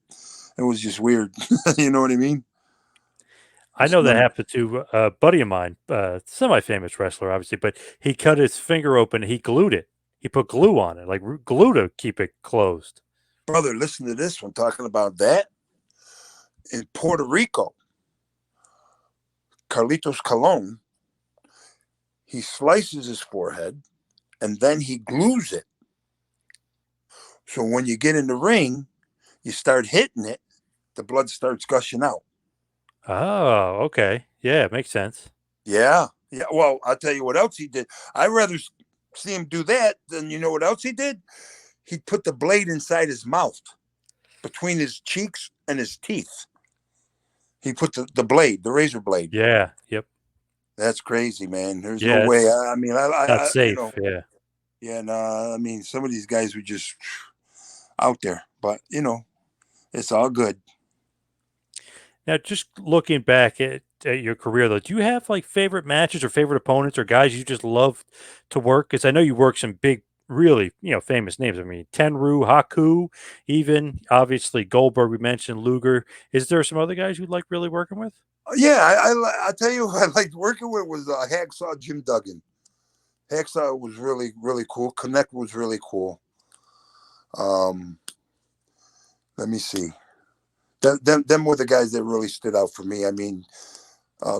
it was just weird. You know what I mean? I know that happened to a buddy of mine, semi-famous wrestler, obviously, but he cut his finger open. He glued it. He put glue on it, like glue to keep it closed. Brother, listen to this one talking about that. In Puerto Rico, Carlitos Colon, he slices his forehead and then he glues it. So when you get in the ring, you start hitting it, the blood starts gushing out. Oh, okay. Yeah, it makes sense. Yeah. Yeah. Well, I'll tell you what else he did. I'd rather see him do that than you know what else he did? He put the blade inside his mouth between his cheeks and his teeth. He put the blade, the razor blade. Yeah. Yep. That's crazy, man. There's no Yeah, way. it's I mean, not you safe. know, Yeah. yeah, no, I mean, some of these guys were just out there, but you know, it's all good. Now, just looking back at your career, though, do you have like favorite matches or favorite opponents or guys you just love to work? Because I know you work some big, really, famous names. I mean, Tenru, Haku, even obviously Goldberg. We mentioned Luger. Is there some other guys you'd like really working with? Yeah, I tell you, who I liked working with was Hacksaw Jim Duggan. Hacksaw was really really cool. Connect was really cool. Um, Let me see. Them were the guys that really stood out for me. I mean,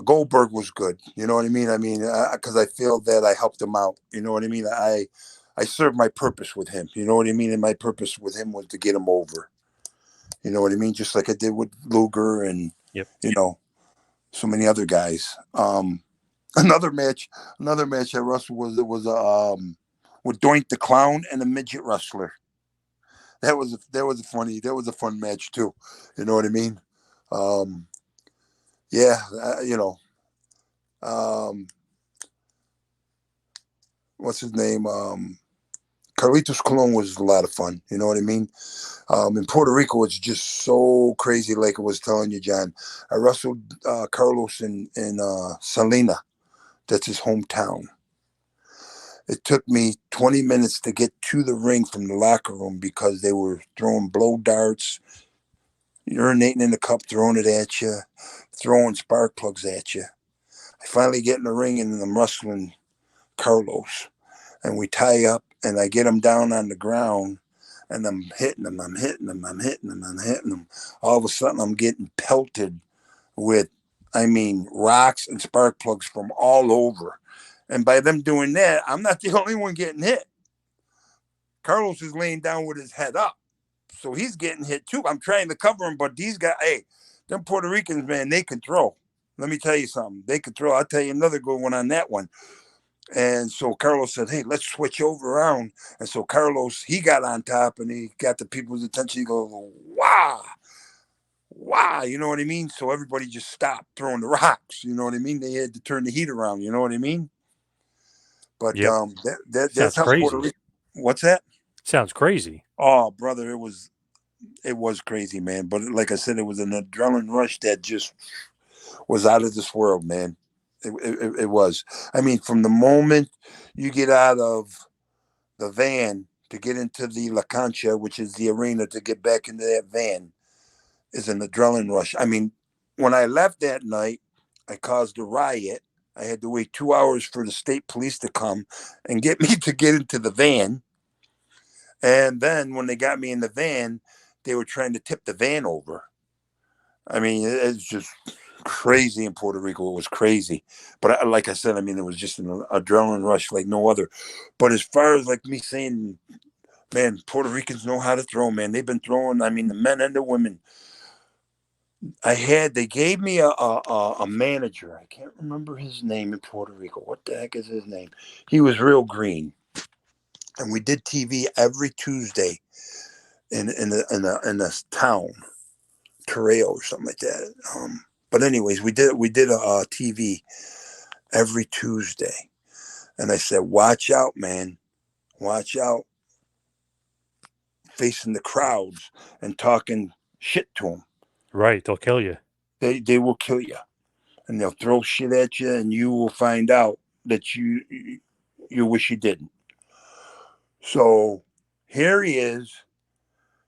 Goldberg was good. You know what I mean? I mean, because I feel that I helped him out. You know what I mean? I served my purpose with him. You know what I mean? And my purpose with him was to get him over. You know what I mean? Just like I did with Luger and Yep. you know so many other guys. Another match, I wrestled with Doink the Clown and a midget wrestler. That was a fun match too. You know what I mean? Um, yeah, um, what's his name? Carlitos Colon was a lot of fun. You know what I mean? In Puerto Rico, it's just so crazy. Like I was telling you, John, I wrestled Carlos in Salina. That's his hometown. It took me 20 minutes to get to the ring from the locker room because they were throwing blow darts, urinating in the cup, throwing it at you, throwing spark plugs at you. I finally get in the ring and I'm wrestling Carlos. And we tie up and I get him down on the ground and I'm hitting him. All of a sudden I'm getting pelted with, rocks and spark plugs from all over. And by them doing that, I'm not the only one getting hit. Carlos is laying down with his head up. So he's getting hit too. I'm trying to cover him, but these guys, them Puerto Ricans, man, they can throw. Let me tell you something. They can throw. I'll tell you another good one on that one. And so Carlos said, hey, let's switch over around. And so Carlos, he got on top and he got the people's attention. He goes, wow. You know what I mean? So everybody just stopped throwing the rocks. You know what I mean? They had to turn the heat around. You know what I mean? But Yep. that's how crazy. Puerto Rico. What's that? Sounds crazy. Oh, brother, it was crazy, man. But like I said, it was an adrenaline rush that just was out of this world, man. It was. I mean, from the moment you get out of the van to get into the La Cancha, which is the arena, to get back into that van, is an adrenaline rush. I mean, when I left that night, I caused a riot. I had to wait 2 hours for the state police to come and get me to get into the van. And then when they got me in the van, they were trying to tip the van over. I mean, it's just crazy in Puerto Rico. It was crazy. But like I said, I mean, it was just an adrenaline rush like no other. But as far as like me saying, man, Puerto Ricans know how to throw, man. They've been throwing, I mean, the men and the women. They gave me a manager. I can't remember his name in Puerto Rico. What the heck is his name? He was real green. And we did TV every Tuesday in the town, Torreo or something like that. But anyways, we did a TV every Tuesday, and I said, "Watch out, man! Watch out!" Facing the crowds and talking shit to them. Right, they'll kill you. They will kill you, and they'll throw shit at you, and you will find out that you wish you didn't. So here he is.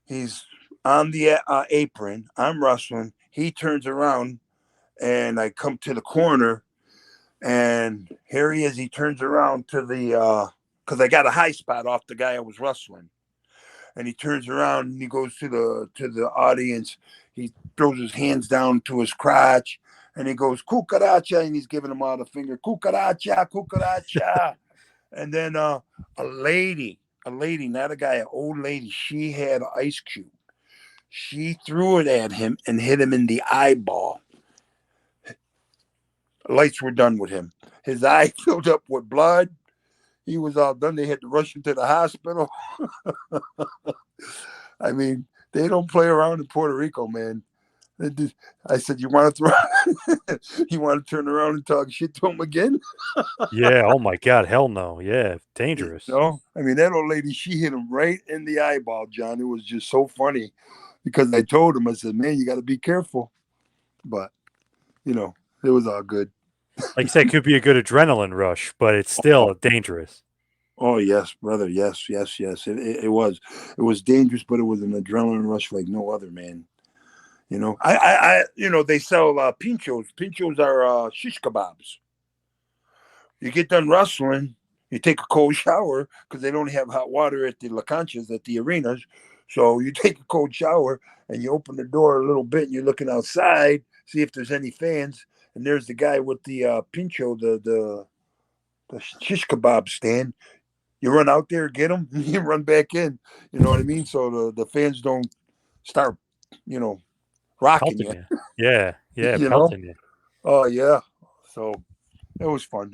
He's on the apron. I'm wrestling. He turns around, and I come to the corner, and here he is. He turns around to the because I got a high spot off the guy I was wrestling, and he turns around and he goes to the audience. He throws his hands down to his crotch, and he goes cucaracha, and he's giving them all the finger cucaracha. And then a lady, not a guy, an old lady. She had an ice cube. She threw it at him and hit him in the eyeball. Lights were done with him. His eye filled up with blood. He was all done. They had to rush him to the hospital. I mean, they don't play around in Puerto Rico, man. I said, you want to you want to turn around and talk shit to him again? Yeah. Oh my God. Hell no. Yeah. Dangerous. No, I mean, that old lady, she hit him right in the eyeball, John. It was just so funny because I told him, I said, man, you got to be careful. But, it was all good. Like you said, it could be a good adrenaline rush, but it's still dangerous. Oh, yes, brother. Yes. It was. It was dangerous, but it was an adrenaline rush like no other, man. They sell pinchos. Pinchos are shish kebabs. You get done wrestling, you take a cold shower because they don't have hot water at the La Canchas, at the arenas. So you take a cold shower and you open the door a little bit and you're looking outside, see if there's any fans. And there's the guy with the pincho, the shish kebab stand. You run out there, get him, and you run back in. You know what I mean? So the fans don't start, rocking Pelting you. Yeah. Pelting you. Oh, yeah. So it was fun.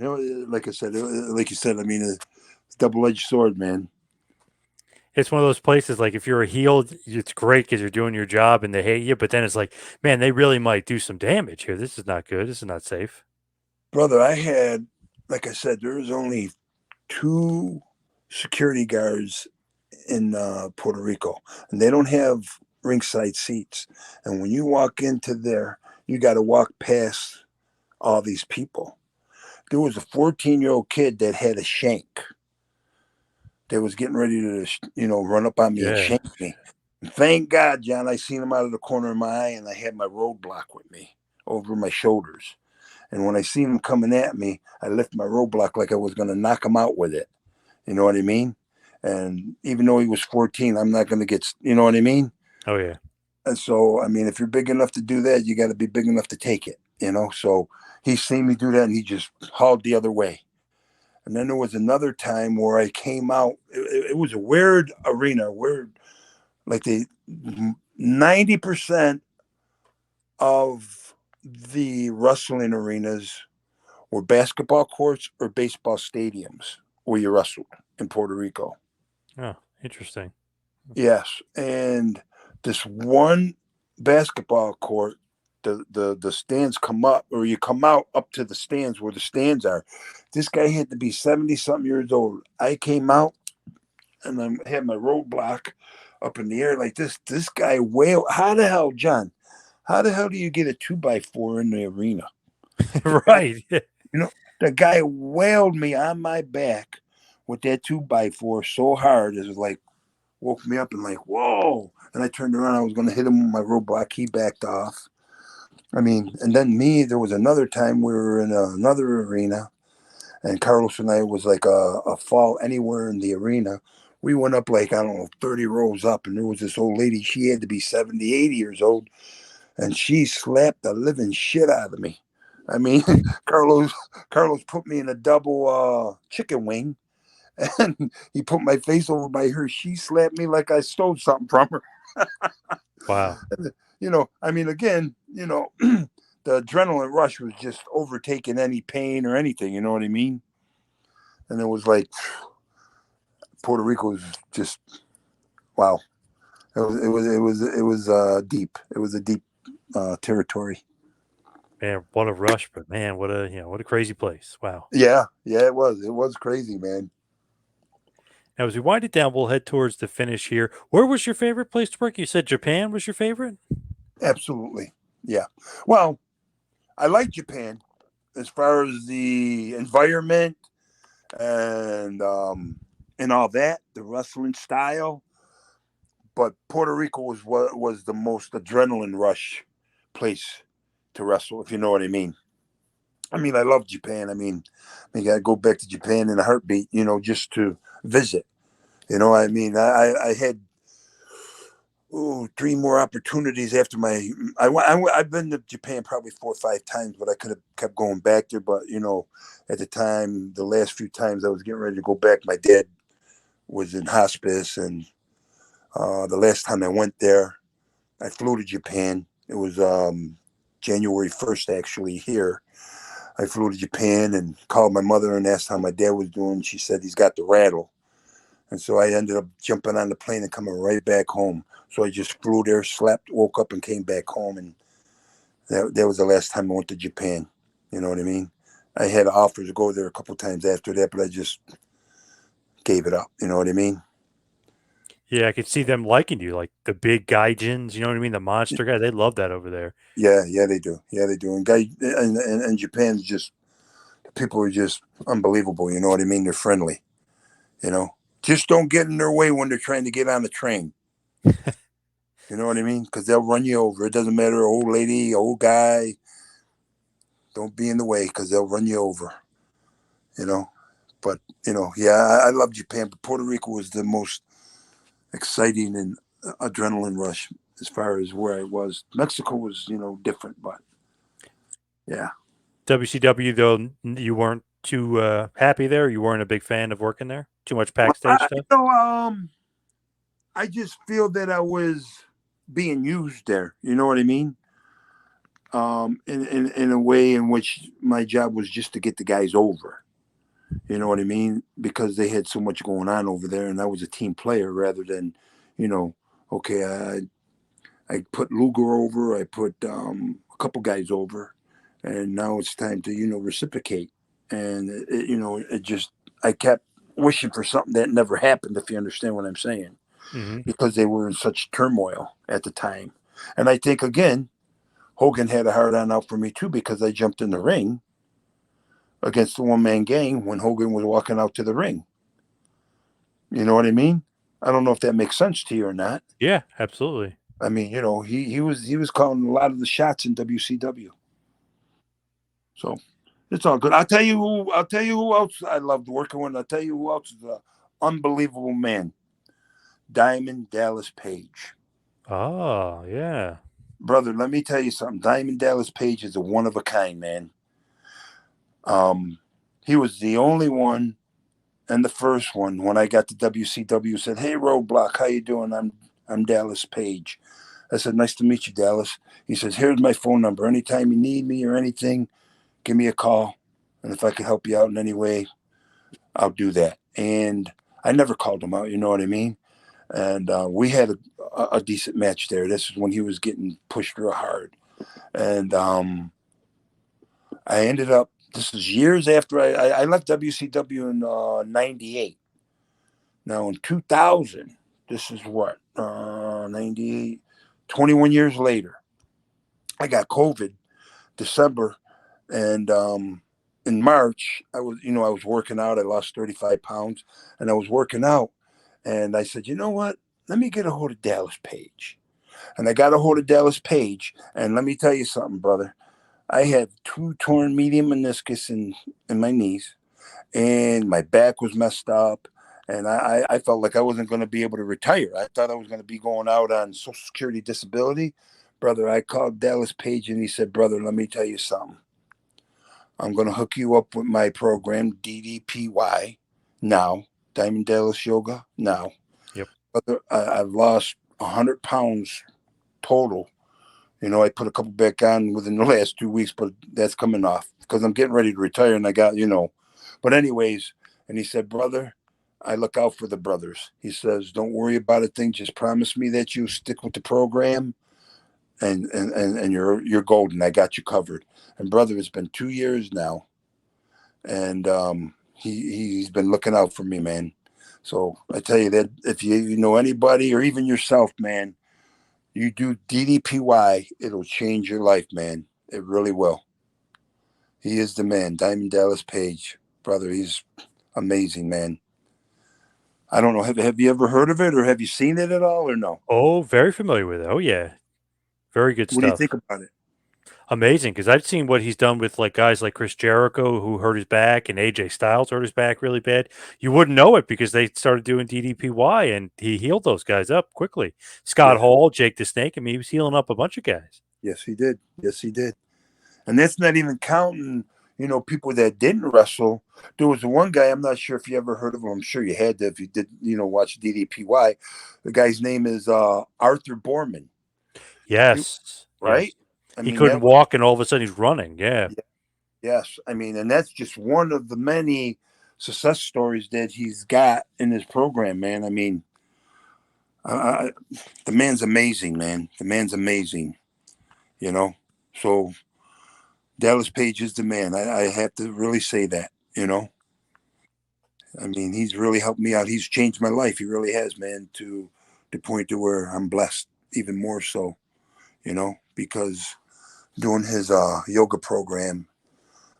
Like I said, like you said, I mean, it's a double-edged sword, man. It's one of those places, like if you're a heel, it's great because you're doing your job and they hate you. But then it's like, man, they really might do some damage here. This is not good. This is not safe. Brother, I had, like I said, there was only two security guards in Puerto Rico, and they don't have ringside seats. And when you walk into there, you got to walk past all these people. There was a 14-year-old kid that had a shank that was getting ready to, run up on me and Yeah. shank me. And thank God, John, I seen him out of the corner of my eye, and I had my roadblock with me over my shoulders. And when I seen him coming at me, I lifted my roadblock like I was going to knock him out with it. You know what I mean? And even though he was 14, I'm not going to get, you know what I mean? Oh yeah. And so, I mean, if you're big enough to do that, you got to be big enough to take it, So he seen me do that, and he just hauled the other way. And then there was another time where I came out. It was a weird arena, like 90% of the wrestling arenas were basketball courts or baseball stadiums where you wrestled in Puerto Rico. Oh, interesting. Yes, and this one basketball court, the stands come up, or you come out up to the stands where the stands are. This guy had to be 70-something years old. I came out, and I had my roadblock up in the air like this. This guy wailed. How the hell, John? How the hell do you get a 2x4 in the arena? Right. The guy wailed me on my back with that 2x4 so hard, it was like woke me up and like, whoa. And I turned around. I was going to hit him with my roadblock. He backed off. I mean, and then there was another time we were in another arena, and Carlos and I was like a fall anywhere in the arena. We went up like, I don't know, 30 rows up, and there was this old lady. She had to be 70, 80 years old, and she slapped the living shit out of me. I mean, Carlos put me in a double chicken wing, and he put my face over by her. She slapped me like I stole something from her. Wow. I mean, again, the adrenaline rush was just overtaking any pain or anything. You know what I mean? And it was like Puerto Rico was just wow. It was deep. It was a deep territory. Man, what a rush, but man, what a crazy place. Wow. Yeah, it was. It was crazy, man. Now, as we wind it down, we'll head towards the finish here. Where was your favorite place to work? You said Japan was your favorite? Absolutely. Yeah. Well, I like Japan as far as the environment and all that, the wrestling style. But Puerto Rico was what was the most adrenaline rush place to wrestle, if you know what I mean. I mean, I love Japan. I mean, I gotta go back to Japan in a heartbeat, just to visit. I mean, I had three more opportunities after I've been to Japan probably 4 or 5 times, but I could have kept going back there. But at the time, the last few times I was getting ready to go back, my dad was in hospice, and the last time I went there, I flew to Japan. It was January 1st, actually, here. I flew to Japan and called my mother and asked how my dad was doing. She said he's got the rattle. And so I ended up jumping on the plane and coming right back home. So I just flew there, slept, woke up, and came back home. And that was the last time I went to Japan. You know what I mean? I had offers to go there a couple of times after that, but I just gave it up. You know what I mean? Yeah, I could see them liking you, like the big gaijins, you know what I mean? The monster guy. They love that over there. Yeah, they do. Yeah, they do. And Japan's just, people are just unbelievable. You know what I mean? They're friendly. Just don't get in their way when they're trying to get on the train. You know what I mean? Because they'll run you over. It doesn't matter, old lady, old guy. Don't be in the way because they'll run you over. But yeah, I love Japan, but Puerto Rico was the most exciting and adrenaline rush as far as where I was. Mexico was, different, but yeah. WCW, though, you weren't too happy there? You weren't a big fan of working there? Too much Well, backstage stuff? I just feel that I was being used there. You know what I mean? In a way in which my job was just to get the guys over. You know what I mean? Because they had so much going on over there, and I was a team player rather than, okay, I put Luger over, I put a couple guys over, and now it's time to, reciprocate. And, it just, I kept wishing for something that never happened, if you understand what I'm saying, Hmm. because they were in such turmoil at the time. And I think, again, Hogan had a hard on out for me too, because I jumped in the ring against the one man gang when Hogan was walking out to the ring. You know what I mean? I don't know if that makes sense to you or not. Yeah, absolutely. I mean, he was calling a lot of the shots in WCW. So it's all good. I'll tell you who else I loved working with. I'll tell you who else is an unbelievable man. Diamond Dallas Page. Oh, yeah. Brother, let me tell you something. Diamond Dallas Page is a one of a kind, man. He was the only one and the first one when I got to WCW said, "Hey Roadblock, how you doing? I'm Dallas Page." I said, "Nice to meet you, Dallas." He says, "Here's my phone number. Anytime you need me or anything, give me a call. And if I can help you out in any way, I'll do that." And I never called him out, you know what I mean? And we had a decent match there. This is when he was getting pushed real hard. And I ended up, this is years after I left WCW in 98. Now in 2000, this is what, 98, 21 years later, I got COVID December. And in March, I was working out. I lost 35 pounds and I was working out. And I said, you know what? Let me get a hold of Dallas Page. And I got a hold of Dallas Page. And let me tell you something, brother. I had 2 torn medium meniscus in my knees, and my back was messed up. And I felt like I wasn't going to be able to retire. I thought I was going to be going out on Social Security disability. Brother, I called Dallas Page and he said, brother, let me tell you something. I'm going to hook you up with my program, DDPY, now, Diamond Dallas Yoga, now. Yep. Brother, I've lost 100 pounds total. I put a couple back on within the last 2 weeks, but that's coming off because I'm getting ready to retire and I got. But anyways, and he said, brother, I look out for the brothers. He says, don't worry about a thing. Just promise me that you stick with the program and you're golden. I got you covered. And brother, it's been 2 years now. And he's been looking out for me, man. So I tell you that if you know anybody or even yourself, man, you do DDPY, it'll change your life, man. It really will. He is the man, Diamond Dallas Page. Brother, he's amazing, man. I don't know. Have you ever heard of it or have you seen it at all or no? Oh, very familiar with it. Oh, yeah. Very good What do you think stuff. about it? Amazing, because I've seen what he's done with like guys like Chris Jericho who hurt his back and AJ Styles hurt his back really bad. You wouldn't know it because they started doing DDPY and he healed those guys up quickly. Scott Yes. Hall, Jake the Snake. I mean, he was healing up a bunch of guys. Yes, he did. Yes, he did. And that's not even counting, people that didn't wrestle. There was one guy, I'm not sure if you ever heard of him. I'm sure you had to if you did, watch DDPY. The guy's name is Arthur Borman. Yes, Right? yes. I He mean, couldn't walk, and all of a sudden he's running. Yeah, yes. I mean, and that's just one of the many success stories that he's got in his program, man. I mean, uh, the man's amazing, man. The man's amazing, you know. So Dallas Page is the man. I have to really say that. I mean, he's really helped me out. He's changed my life. He really has, man, to the point to where I'm blessed even more so, because doing his yoga program,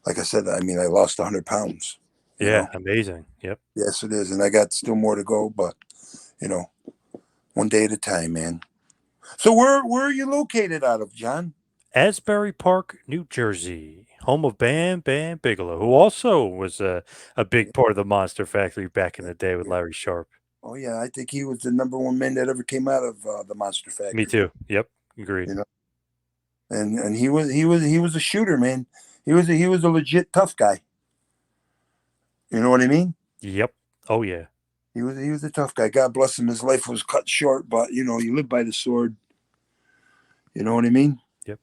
like I said, I mean, I lost 100 pounds, you yeah, know. amazing. Yep. Yes, it is. And I got still more to go, but, you know, one day at a time, man. So where are you located out of, John? Asbury Park, New Jersey, home of Bam Bam Bigelow, who also was a big part of the Monster Factory back in Yeah, the day with yeah. Larry Sharp. Oh, yeah. I think he was the number one man that ever came out of the Monster Me Factory, too. Yep, agreed. you know. And he was a shooter, man. He was a legit tough guy. You know what I mean? Yep. Oh yeah. He was a tough guy. God bless him. His life was cut short, but you live by the sword. You know what I mean? Yep.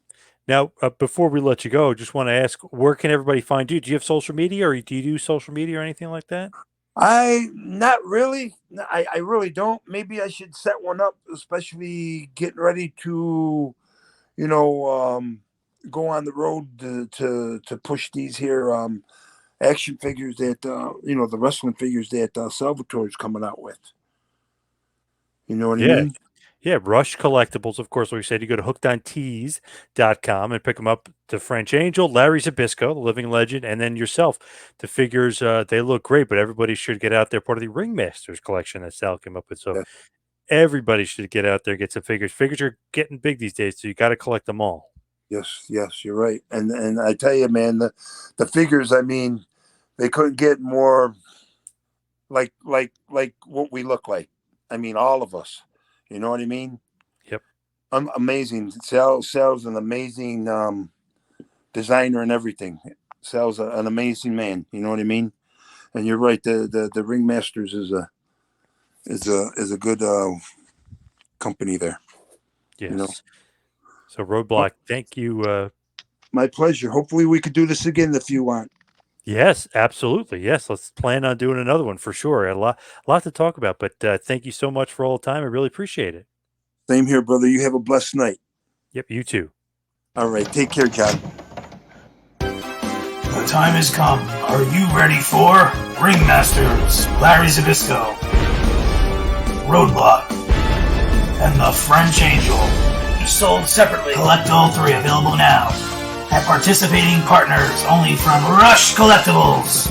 Now, before we let you go, just want to ask, where can everybody find you? Do you have social media, or do you do social media or anything like that? I not really. I really don't. Maybe I should set one up, especially getting ready to, go on the road to push these here action figures that the wrestling figures that Salvatore's coming out with. You know what I Yeah. mean? Yeah, Rush Collectibles, of course, like we said, you go to hookedontees.com and pick them up. The French Angel, Larry Zbyszko, the living legend, and then yourself. The figures, they look great, but everybody should get out there. Part of the Ringmasters collection that Sal came up with. So Yeah. everybody should get out there, get some figures. Figures are getting big these days, so you got to collect them all. Yes, you're right. And I tell you, man, the figures, I mean, they couldn't get more like what we look like. I mean, all of us. You know what I mean? Yep. Amazing. Sal's an amazing designer and everything. Sal's an amazing man. You know what I mean? And you're right. The Ringmasters is a good company there. Yes. You know? So Roadblock, thank you. My pleasure. Hopefully we could do this again if you want. Yes, absolutely. Yes, let's plan on doing another one for sure. A lot to talk about, but thank you so much for all the time. I really appreciate it. Same here, brother. You have a blessed night. Yep, you too. All right. Take care, John. The time has come. Are you ready for Ringmasters, Larry Zbyszko, Roadblock, and the French Angel? Each sold separately. Collect all three, available now at participating partners only from Rush Collectibles.